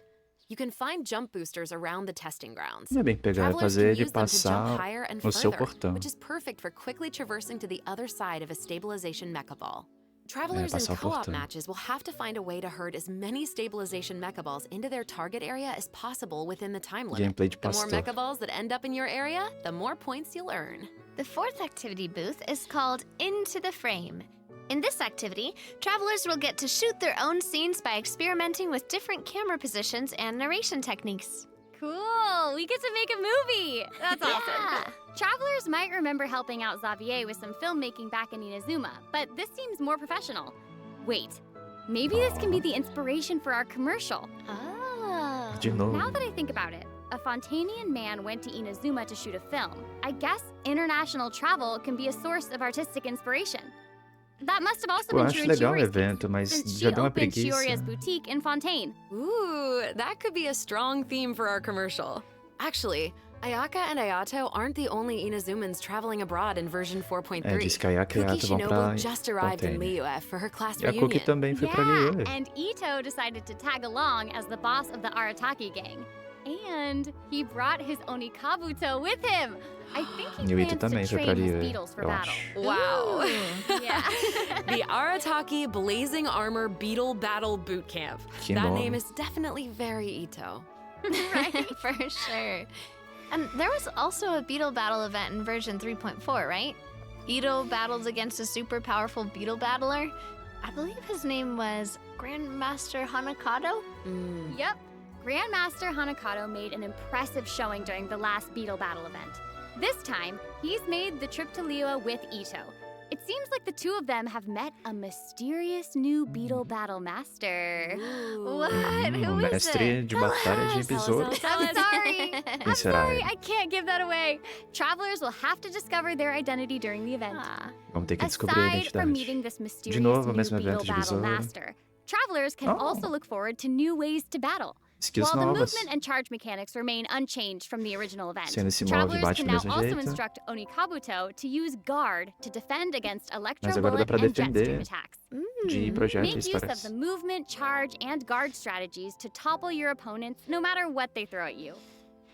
You can find jump boosters around the testing grounds. Não é bem pegar, é Travelers fazer can ele use them to jump passar higher and o seu further, portão. which is perfect for quickly traversing to the other side of a stabilization mecha ball. Travelers in passar o co-op portão. matches will have to find a way to herd as many stabilization mecha balls into their target area as possible within the time limit. Gameplay de The more pastor. mecha balls that end up in your area, the more points you'll earn. The fourth activity booth is called Into the Frame. In this activity, travelers will get to shoot their own scenes by experimenting with different camera positions and narration techniques. Cool! We get to make a movie! That's awesome. Yeah. Travelers might remember helping out Xavier with some filmmaking back in Inazuma, but this seems more professional. Wait, maybe this can be the inspiration for our commercial. Oh. De novo. Now that I think about it, a Fontanian man went to Inazuma to shoot a film. I guess international travel can be a source of artistic inspiration. That must have also Eu been acho true in legal o Chiori's case, evento, mas since já she deu uma opened preguiça. Chioria's boutique in Fontaine. Ooh, that could be a strong theme for our commercial. Actually, Ayaka and Ayato aren't the only Inazumans traveling abroad in version 4.3. É, diz que a Ayaka e a Cookie Ayato vão pra Shinobu just arrived in Fontaine. Liyue for her class E a Cookie reunion. também foi pra Yeah, Liyue. and Ito decided to tag along as the boss of the Arataki gang. And he brought his Onikabuto with him. I think he E o Ito plans também to foi pra train his ali, beetles for eu battle. acho. Wow. Yeah. The Arataki Blazing Armor Beetle Battle Boot Camp. Que That nome. name is definitely very Ito. Right, for sure. And there was also a beetle battle event in version 3.4, right? Ito battles against a super powerful beetle battler. I believe his name was Grandmaster Hanakado? Yep. Grandmaster Hanakato made an impressive showing during the last Beetle Battle event. This time, he's made the trip to Liyue with Ito. It seems like the two of them have met a mysterious new Beetle Battle master. What? O Who is mestre it? de batalha de besouro. I'm sorry. Quem será Sorry, ele? I can't give that away. Travelers will have to discover their identity during the event. Ah, Vamos ter que descobrir a Aside from meeting identidade. this mysterious De novo, o new mesmo Beetle evento de Battle besouro. master, travelers can Oh. also look forward to new ways to battle. Skills While the novas. movement and charge mechanics remain unchanged from the original event, Se ainda se move e travelers bate can do now mesmo also jeito. instruct Onikabuto to use guard to defend against electro Mas agora dá bullet pra and jet stream defender attacks. de Make projéteis, use of parece. the movement, charge, and guard strategies to topple your opponents no matter what they throw at you.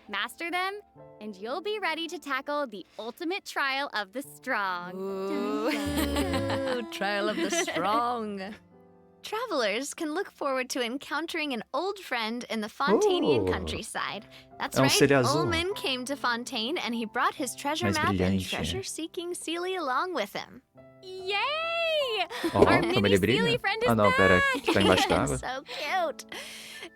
Master them, and you'll be ready to tackle the ultimate trial of the strong. Ooh, trial of the strong. Travelers can look forward to encountering an old friend in the Fontainian Oh. countryside. That's É right, seria azul. Ullman came to Fontaine and he brought his treasure Mais map and brilhante. treasure-seeking Sealy along with him. Yay! Ó, Our como mini ele brilha. Sealy friend is Ah, não, pera. back! Que tá embaixo d'água. So cute.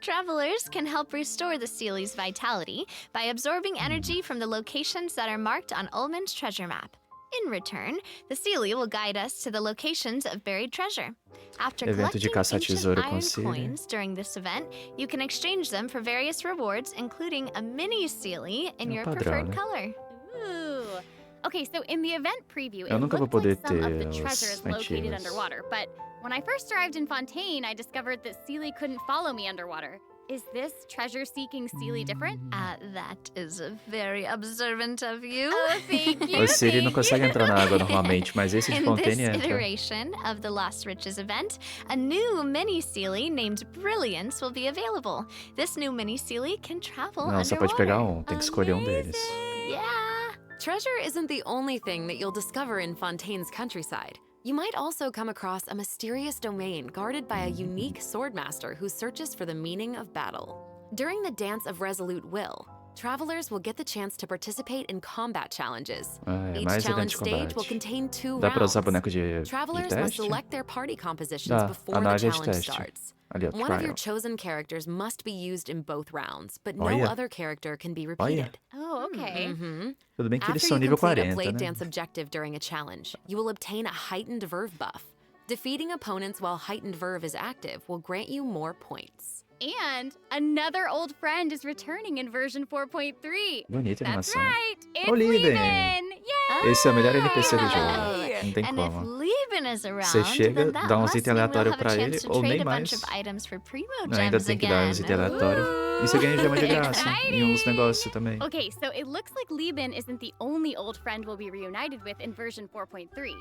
Travelers can help restore the Sealy's vitality by absorbing energy from the locations that are marked on Ullman's treasure map. In return, the Sealy will guide us to the locations of buried treasure. After Evento de collecting caça a ancient tesouro com iron Sealy. coins during this event, you can exchange them for various rewards, including a mini Sealy in É your padrão, preferred né? color. Ooh. Okay, so in the event preview, Eu it nunca vou looked like poder some of ter the os treasures located antigos. underwater, but when I first arrived in Fontaine, I discovered that Sealy couldn't follow me underwater. Is this treasure-seeking Sealy different? That is very observant of you. Oh, thank you. O Siri não thank consegue you. entrar na água normalmente, mas esse de In Fontaine this entra. iteration of the Lost Riches event, a new mini Sealy named Brilliance will be available. This new mini Sealy can travel Não, só underwater. pode pegar um, tem que escolher um deles. Yeah. Treasure isn't the only thing that you'll discover in Fontaine's countryside. You might also come across a mysterious domain guarded by a unique swordmaster who searches for the meaning of battle. During the Dance of Resolute Will, travelers will get the chance to participate in combat challenges. Ah, é Each mais challenge evento de stage will combate. contain 2 Dá pra usar rounds. boneco de Travelers must teste? select their party compositions Dá, a before the nave é de challenge teste. starts. Ali, ó, One of your trial. chosen characters must be used in both rounds, but no Olha. other character can be repeated. Oh, okay. Mhm. Tudo bem que eles After são you nível complete a 40, Blade né? Dance objective during a challenge, you will obtain a heightened verve buff. Defeating opponents while heightened verve is active will grant you more points. And another old friend is returning in version 4.3. Bonita a That's animação. right. It's Lieben. Lieben. Yay! Esse é o melhor NPC do Oh. jogo. Não tem And como. if Lieben is around, Você chega, then that dá uns must itens mean we'll aleatórios have a pra chance ele, to ou trade nem a bunch mais. of items for primo Não, ainda gems tem que dar again. uns itens aleatórios. E você ganha gema de graça. E uns negócios também. Okay, so it looks like Lieben isn't the only old friend we'll be reunited with in version 4.3.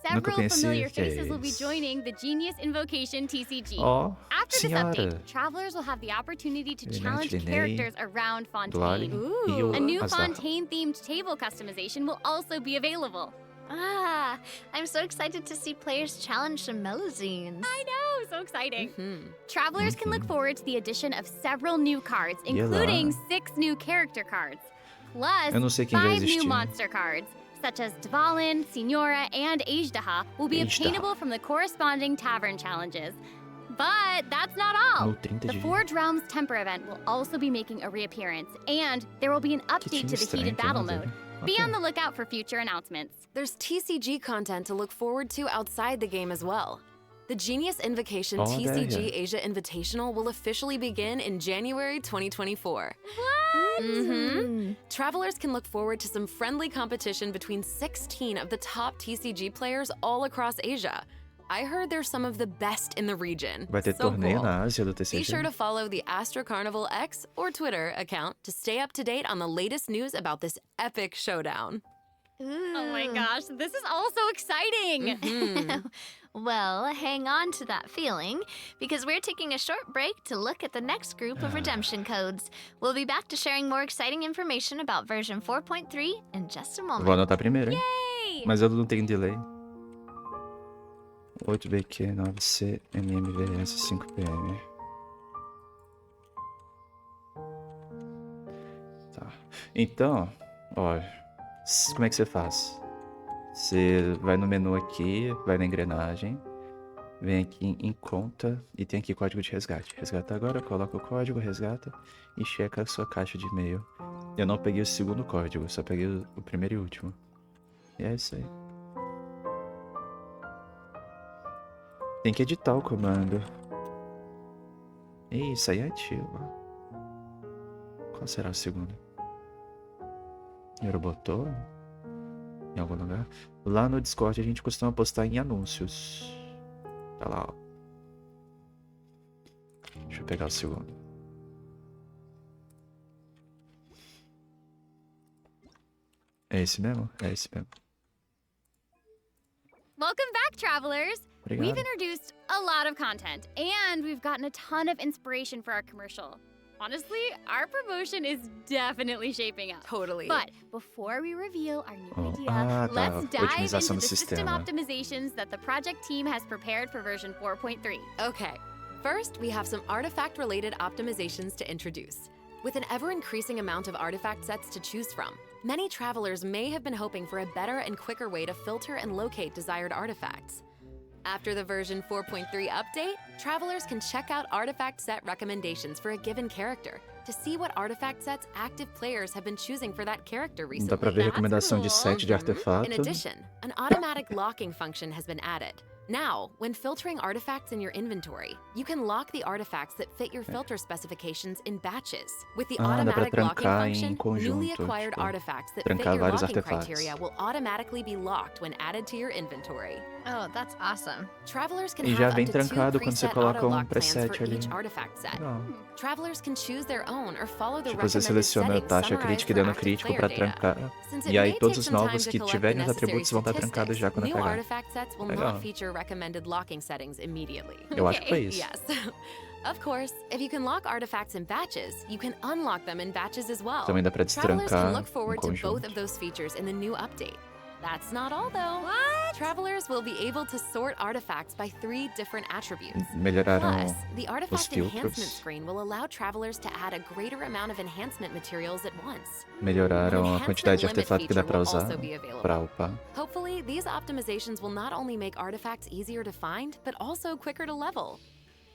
Several conheci, familiar que é faces will be isso? joining the Genius Invocation TCG. Ó, After this senhora. update, travelers will have the opportunity to Linette, challenge Linné, characters around Duali Fontaine. e o A new Azar. Fontaine-themed table customization will also be available. Ah, I'm so excited to see players challenge some Melazines. I know, so exciting. Mhm. Travelers can look forward to the addition of several new cards, E lá. including 6 new character cards, plus Eu não sei quem vai 5 new existir. monster cards, such as Dvalin, Signora, and Ajdaha, will be Ajdaha. obtainable from the corresponding tavern challenges. But that's not all. No 30 The de Forge Realms Temper event will also be making a reappearance, and there will be an Que update time to the estranho heated que eu battle não mode. vi. Be Ok. on the lookout for future announcements. There's TCG content to look forward to outside the game as well. The Genius Invocation Oh, TCG there. Asia Invitational will officially begin in January 2024. What? Mhm. Travelers can look forward to some friendly competition between 16 of the top TCG players all across Asia. I heard they're some of the best in the region. Vai ter So torneio cool. na Ásia do Be TCG. sure to follow the Astro Carnival X or Twitter account to stay up to date on the latest news about this epic showdown. Oh my gosh, this is all so exciting! Well, hang on to that feeling, because we're taking a short break to look at the next group of redemption codes. We'll be back to sharing more exciting information about version 4.3 in just a moment. Vou anotar primeiro, hein? Yay! Mas eu não tenho delay. 8BQ, 9C, MMVS, 5PM. Tá. Então, ó, como é que você faz? Você vai no menu aqui, vai na engrenagem, vem aqui em conta e tem aqui código de resgate. Resgata agora, coloca o código, resgata e checa a sua caixa de e-mail. Eu não peguei o segundo código, só peguei o primeiro e último. E é isso aí. Tem que editar o comando. Isso aí é ativo. Qual será o segundo? Eurobotou? Em algum lugar? Lá no Discord a gente costuma postar em anúncios. Tá lá, ó. Deixa eu pegar o segundo. É esse mesmo? É esse mesmo. Welcome back, travelers! Obrigado. We've introduced a lot of content, and we've gotten a ton of inspiration for our commercial. Honestly, our promotion is definitely shaping up. Totally. But before we reveal our new idea, tá. let's dive into Otimização the do system sistema. optimizations that the project team has prepared for version 4.3. Okay, first we have some artifact-related optimizations to introduce. With an ever-increasing amount of artifact sets to choose from, many travelers may have been hoping for a better and quicker way to filter and locate desired artifacts. After the version 4.3 update, travelers can check out artifact set recommendations for a given character to see what artifact sets active players have been choosing for that character recently. Dá pra ver recomendação de cool. set de artefato. In addition, an automatic locking function has been added. Now, when filtering artifacts in your inventory, you can lock the artifacts that fit your filter specifications in batches. With the dá pra automatic locking trancar em function, conjunto, newly acquired tipo, artifacts that fit trancar your vários locking artefatos. criteria will automatically be locked when added to your inventory. Oh, that's awesome. Travelers can E já have vem up to 2 trancado quando você preset coloca auto-lock plans preset for ali. each artifact set. Legal. Travelers can choose their own or follow the Tipo, você recommended seleciona a settings taxa summarized crítica e for dano active crítico player pra data. trancar. Since it E aí may todos take os some time novos to que collect tiverem the os atributos vão estar necessary trancados já quando new pegar. artifact sets will Legal. not feature recommended locking settings immediately. Eu acho que foi isso. Yes. Of course, if you can lock artifacts in batches, you can unlock them in batches as well. Também dá pra Travelers can destrancar look forward to em both conjunto. of those features in the new update. That's not all though. What? Travelers will be able to sort artifacts by 3 different attributes. Melhoraram Plus, the os artifact enhancement filtros. screen will allow travelers to add a greater amount of enhancement materials at once. Melhoraram a An quantidade de enhancement limit artefato que dá pra feature will usar also be available. pra upar. Hopefully, these optimizations will not only make artifacts easier to find, but also quicker to level.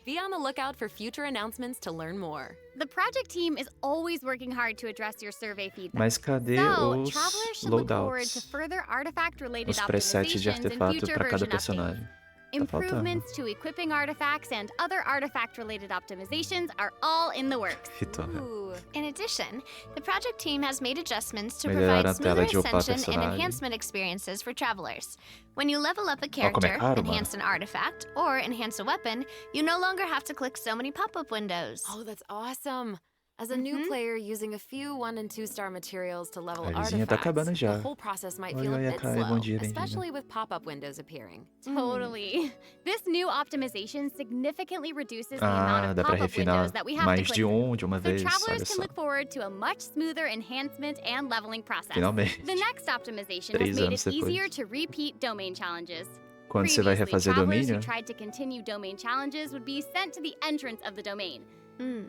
Be on the lookout for future announcements to learn more. The project team is always working hard to address your survey feedback. Mas cadê So, os travelers should look forward to loadouts? further artifact-related Os presets de optimizations in artefato future pra cada version updates. personagem. Tá faltando. Improvements to equipping artifacts and other artifact-related optimizations are all in the works. Vitória. Ooh. In addition, the project team has made adjustments to Melhoraram provide a tela smoother de upar ascension and personagem. enhancement experiences for travelers. When you level up a como é character, caro, mano. enhance an artifact, or enhance a weapon, you no longer have to click so many pop-up windows. Oh, that's awesome. As a new player using a few 1- and 2-star materials to level A vizinha tá acabando artifacts, já. the whole process might Oi, feel a oi, bit Akai, slow, bom dia, bem-vinda. especially with pop-up windows appearing. Totally. This new optimization significantly reduces the amount Ah, of dá pra pop-up refinar windows that we have to mais click de through. de uma So vez, olha travelers can só. look forward to a much smoother enhancement and leveling process. Finalmente. The next optimization 3 has made anos it depois. easier to repeat domain challenges. Quando você vai Previously, refazer travelers domínio, who tried to continue domain challenges would be sent to the entrance of the domain.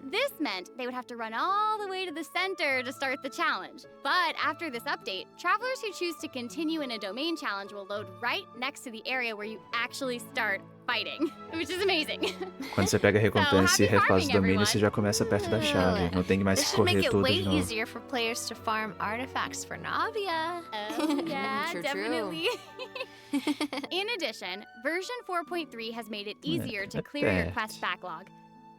This meant they would have to run all the way to the center to start the challenge. But after this update, travelers who choose to continue in a domain challenge will load right next to the area where you actually start fighting, which is amazing. quando você pega a recompensa e happy refaz o farming, domínio, você everyone. já começa perto da chave. Não tem mais This que should make correr it tudo way de novo. easier for players to farm artifacts for Navia. Oh, yeah, True, true. definitely. In addition, version 4.3 has made it easier to clear your Apesar. quest backlog.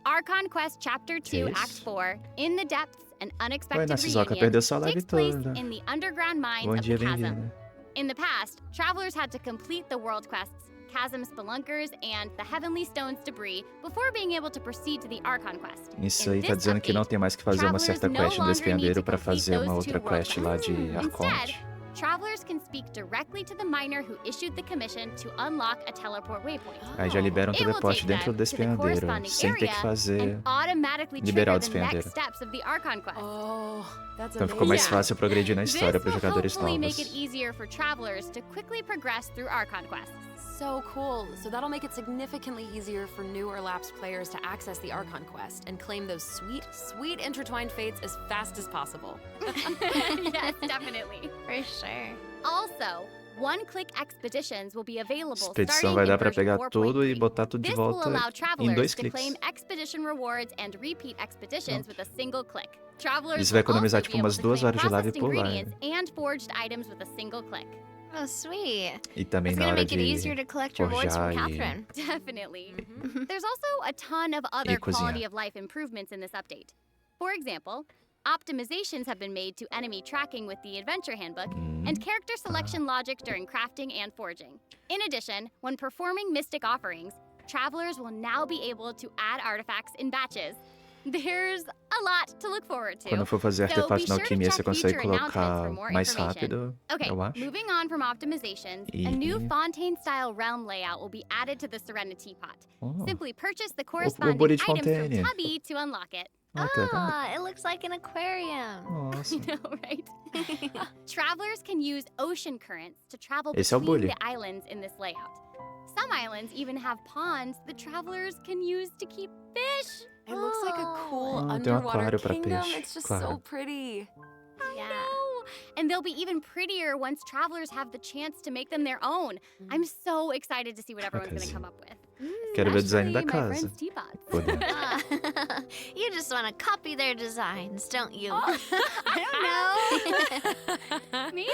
Archon Quest Chapter 2, Que Act isso? 4, In the Depths, An Oi, Unexpected Narcisoca, Reunion, perdeu sua live takes place toda. in the underground mines Bom of dia, the Chasm. bem-vinda. In the past, travelers had to complete the world quests, Chasm Spelunkers, and the Heavenly Stones debris before being able to proceed to the Archon Quest. Isso In aí tá this dizendo que não update, tem mais que fazer uma travelers certa no quest no longer despenhadeiro need to pra complete fazer uma those outra two world quest lá de quests. Arconte. Instead, Travelers can speak directly to the miner who issued the commission to unlock a teleport waypoint. Aí já libera um It will teleporte take dentro them da to the despenhadeira, corresponding sem ter que area fazer... and automatically liberar o trigger the next despenhadeiro. steps of the Archon quest. Oh, that's Então ficou mais amazing. fácil progredir na história This para will jogadores hopefully novos. make it easier for travelers to quickly progress through Archon quests. So cool. So that'll make it significantly easier for new or lapsed players to access the Archon quest and claim those sweet, sweet intertwined fates as fast as possible. Yes, definitely. For sure. Also, one-click expeditions will be available Expedição starting vai in dar pra version pegar tudo e 4.3. botar tudo de This will volta allow em travelers 2 to cliques. claim expedition rewards and repeat expeditions with a single click. Travelers Isso vai will also economizar be tipo able umas to 2 claim horas de live processed por ingredients live. and forged items with a single click. Oh, sweet. E também It's na gonna hora make it easier de to collect rewards from forjar e... Catherine. Definitely. There's also a ton of other cozinhar. quality of life improvements in this update. For example, optimizations have been made to enemy tracking with the Adventure Handbook and character selection logic during crafting and forging. In addition, when performing mystic offerings, travelers will now be able to add artifacts in batches. There's a lot to look forward to. Quando for fazer So be artefato na sure to alquimia, check você consegue future announcements colocar for more mais information. rápido, Okay, eu acho. moving on from optimizations, a new Fontaine-style realm layout will be added to the Serenity Pot. Oh. Simply purchase the bullet corresponding items from Fontaine. Tubby to unlock it. Ah, que legal. Ah, it looks like an aquarium. Nossa. I know, right? Travelers can use ocean currents to travel Esse é o between bully. the islands in this layout. Some islands even have ponds that travelers can use to keep fish. It looks like a cool Ah, tem um underwater aquário pra kingdom. peixe, It's just claro. so pretty. Yeah. No. And they'll be even prettier once travelers have the chance to make them their own. I'm so excited to see what everyone's going to come up with. Quero ver o design da Especially my casa. friends' teapots. Por dentro. Ah, you just want to copy their designs, don't you? I don't know. Maybe.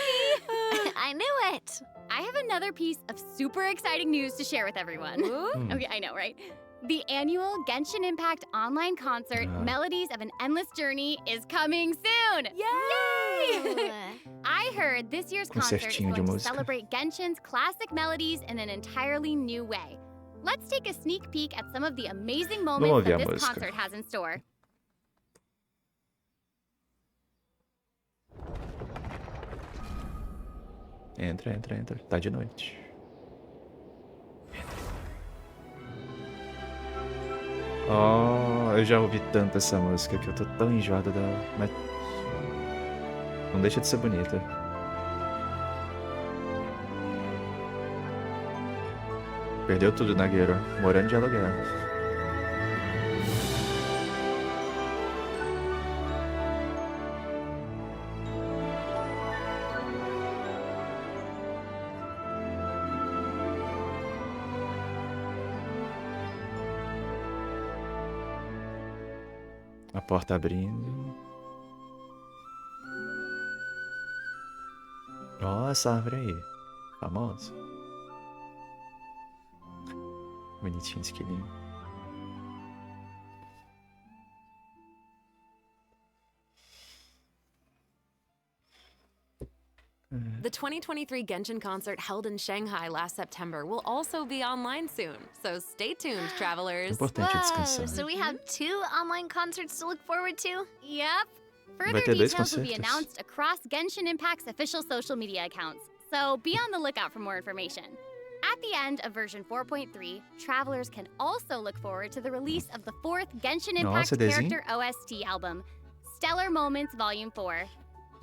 I knew it. I have another piece of super exciting news to share with everyone. Okay, I know, right? The annual Genshin Impact online concert, Melodies of an Endless Journey, is coming soon! Yay! I heard this year's concert is Concertinho de going to música. celebrate Genshin's classic melodies in an entirely new way. Let's take a sneak peek at some of the amazing moments ouvir that a this música. concert has in store. Entra, entra, entra. Tá de noite. Oh, eu já ouvi tanto essa música que eu tô tão enjoado dela. Mas não deixa de ser bonita. Perdeu tudo, Nagueiro. Morando de aluguel. A porta abrindo. Ó, essa árvore aí. Famosa. Bonitinho esse esquilinho. The 2023 Genshin concert held in Shanghai last September will also be online soon. So stay tuned, travelers. Importante descansar. So we have 2 online concerts to look forward to? Yep. Further Vai ter dois details will be concertos. announced across Genshin Impact's official social media accounts, so be on the lookout for more information. At the end of version 4.3, travelers can also look forward to the release of the 4th Genshin Impact Nossa, desenho. character OST album, Stellar Moments Volume 4.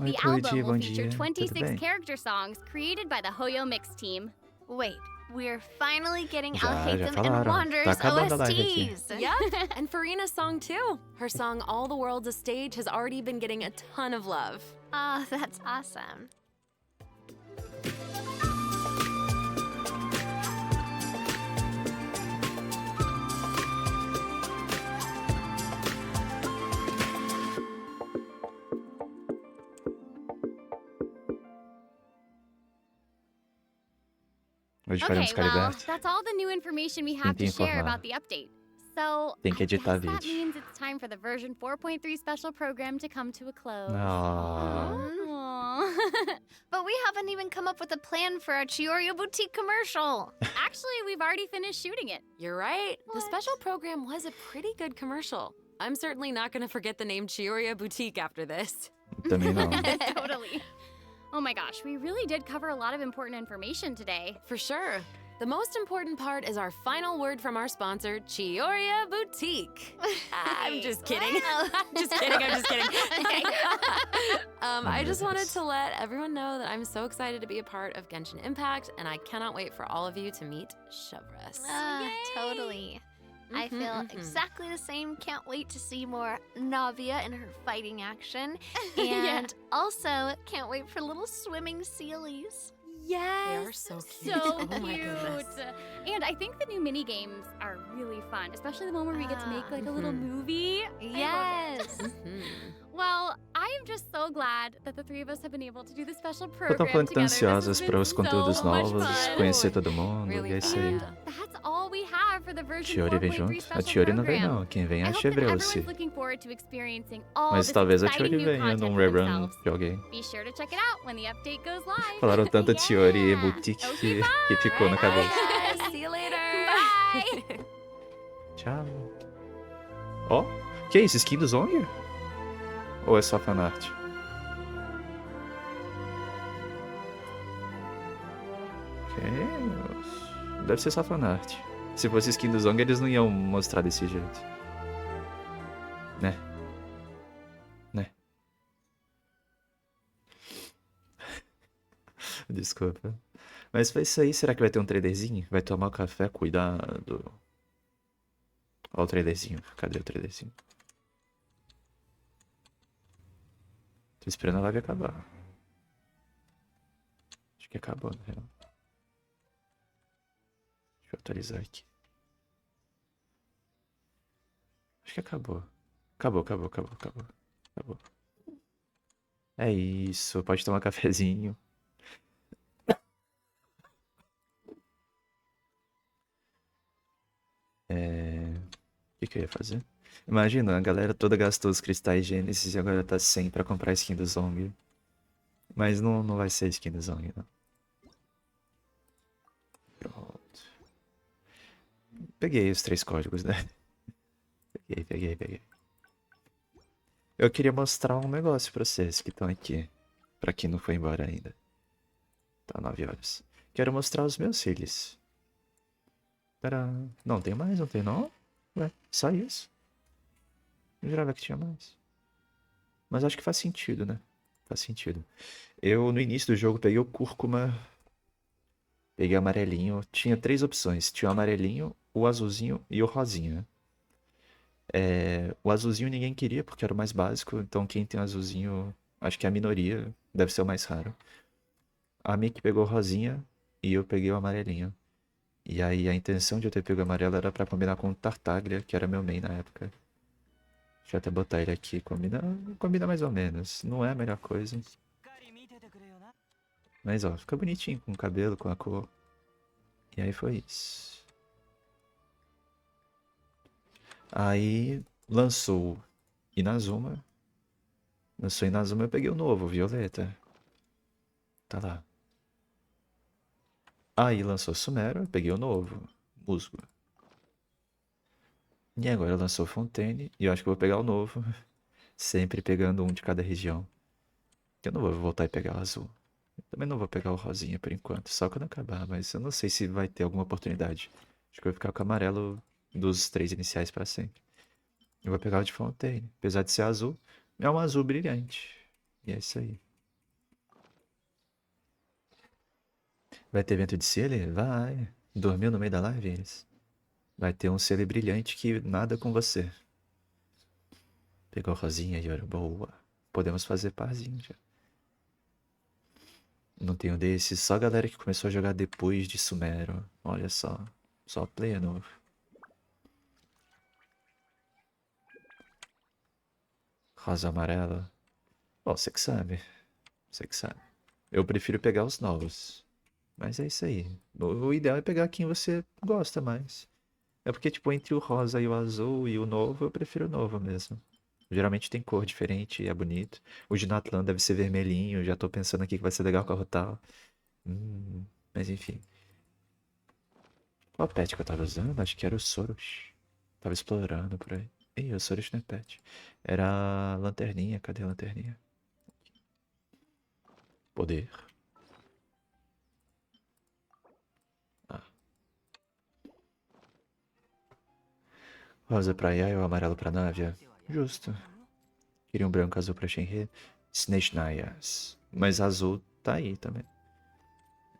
Oi, The Corrida, album will bom feature dia. Tudo 26 bem? character songs created by the Hoyo Mix team. Wait, we're finally getting Já Alhaitham and falaram. Wanderer's Tá acabando a live aqui. OSTs. Yep, and Farina's song too. Her song All the World's a Stage has already been getting a ton of love. Oh, that's awesome. Hoje Okay, faremos well, Caliberto. that's all the new information we have to Tentei share informar. about the update. So, Tem que I guess editar that vídeo. means it's time for the version 4.3 special program to come to a close. Ah, Aw. But we haven't even come up with a plan for our Chiorio Boutique commercial. Actually, we've already finished shooting it. You're right. The What? special program was a pretty good commercial. I'm certainly not going to forget the name Chioria Boutique after this. também não. Totally. Oh my gosh, we really did cover a lot of important information today. For sure. The most important part is our final word from our sponsor, Chioria Boutique. I'm just kidding. I'm just kidding. I just wanted to let everyone know that I'm so excited to be a part of Genshin Impact, and I cannot wait for all of you to meet Chevres. Totally. I feel exactly the same. Can't wait to see more Navia in her fighting action. And also, can't wait for little swimming sealies. Yes, They are so cute. So Oh my goodness. cute. And I think the new mini games are really fun, especially the one where we get to make like a little movie. Yes. Well, I am just so glad that the three of us have been able to do this special Eu program tô falando together. tão ansiosas This para has os been conteúdos so much novos, fun. conhecer todo mundo, Really e é isso aí. fun. That's all we have for the version Chiori vem 4.3 junto? A special Chiori não vem program. não, quem vem é I a hope that Chevreuce. everyone's looking forward to experiencing all Mas this talvez a exciting Chiori new venha content num for rerun themselves. de alguém. Be sure to check it out when the update goes live. Falaram tanto de Chiori e Boutique Okay, que ficou na cabeça. Bye. See you later. Bye. Tchau. Ó, que isso? Skin do Zonger? Ou é só fanart? Ok. Deve ser só fanart. Se fosse skin do Zonger, eles não iam mostrar desse jeito. Né? Né? Desculpa. Mas foi isso aí. Será que vai ter um traderzinho? Vai tomar o café? Cuidado. Ó o traderzinho. Cadê o traderzinho? Tô esperando a live acabar. Acho que acabou, na real. Deixa eu atualizar aqui. Acho que acabou. Acabou. É isso. Pode tomar um cafezinho. O que eu ia fazer? Imagina, a galera toda gastou os cristais Gênesis e agora tá 100 pra comprar a skin do Zong. Mas não vai ser skin do Zong, não. Pronto. Peguei os 3 códigos, né? Peguei. Eu queria mostrar um negócio pra vocês que estão aqui. Pra quem não foi embora ainda. Tá 9 horas. Quero mostrar os meus cílios. Tcharam. Não tem mais, não tem não? Ué, só isso. Eu jurava que tinha mais. Mas acho que faz sentido, né? Faz sentido. Eu, no início do jogo, peguei o cúrcuma. Peguei o amarelinho. Tinha 3 opções. Tinha o amarelinho, o azulzinho e o rosinha. O azulzinho ninguém queria, porque era o mais básico. Então quem tem o azulzinho, acho que é a minoria. Deve ser o mais raro. A Mickey pegou o rosinha e eu peguei o amarelinho. E aí a intenção de eu ter pego o amarelo era pra combinar com o Tartaglia, que era meu main na época. Deixa eu até botar ele aqui. Combina mais ou menos. Não é a melhor coisa. Mas ó, fica bonitinho com o cabelo, com a cor. E aí foi isso. Aí lançou Inazuma. Eu peguei o novo, Violeta. Tá lá. Aí lançou Sumero, eu peguei o novo, Musgo. E agora lançou Fontaine, e eu acho que eu vou pegar o novo. Sempre pegando um de cada região. Eu não vou voltar e pegar o azul. Eu também não vou pegar o rosinha por enquanto, só quando acabar, mas eu não sei se vai ter alguma oportunidade. Acho que eu vou ficar com o amarelo dos 3 iniciais pra sempre. Eu vou pegar o de Fontaine, apesar de ser azul, é um azul brilhante. E é isso aí. Vai ter evento de sele? Vai. Dormiu no meio da live, eles? Vai ter um sele brilhante que nada com você. Pegou a rosinha e olha, boa. Podemos fazer parzinho já. Não tenho desses, só a galera que começou a jogar depois de Sumero. Olha só. Só player novo. Rosa amarela. Bom, você que sabe. Eu prefiro pegar os novos. Mas é isso aí. O ideal é pegar quem você gosta mais. É porque, tipo, entre o rosa e o azul e o novo, eu prefiro o novo mesmo. Geralmente tem cor diferente e é bonito. O de Natlan deve ser vermelhinho. Já tô pensando aqui que vai ser legal com a Rotal. Mas enfim. Qual pet que eu tava usando? Acho que era o Soros. Tava explorando por aí. Ih, o Soros não é pet. Era a lanterninha. Cadê a lanterninha? Poder. Ah. Rosa pra Yaya ou amarelo pra Navia? Justo. Queria um branco azul pra Shenhe. Snechnayas. Mas azul tá aí também.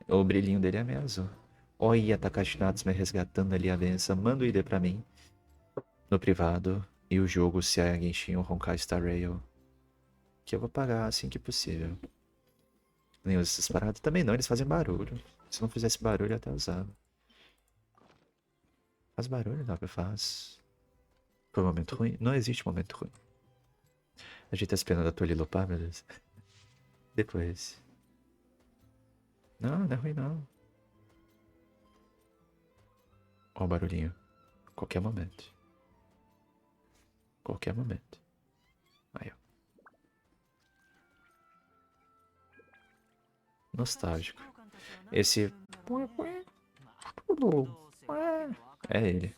O brilhinho dele é meio azul. Olha, Takashi Natsu me resgatando ali a benção. Manda o ID pra mim. No privado. E o jogo, se a Genshin ou Honkai Star Rail. Que eu vou pagar assim que possível. Nem uso essas paradas. Também não, eles fazem barulho. Se não fizesse barulho, eu até usava. Faz barulho, não, que faz. Foi um momento ruim? Não existe momento ruim. Ajeita as penas da tua Lilopar, meu Deus. Depois. Não, não é ruim não. Ó o barulhinho. Qualquer momento. Qualquer momento. Aí, ó. Nostálgico. Esse... É ele.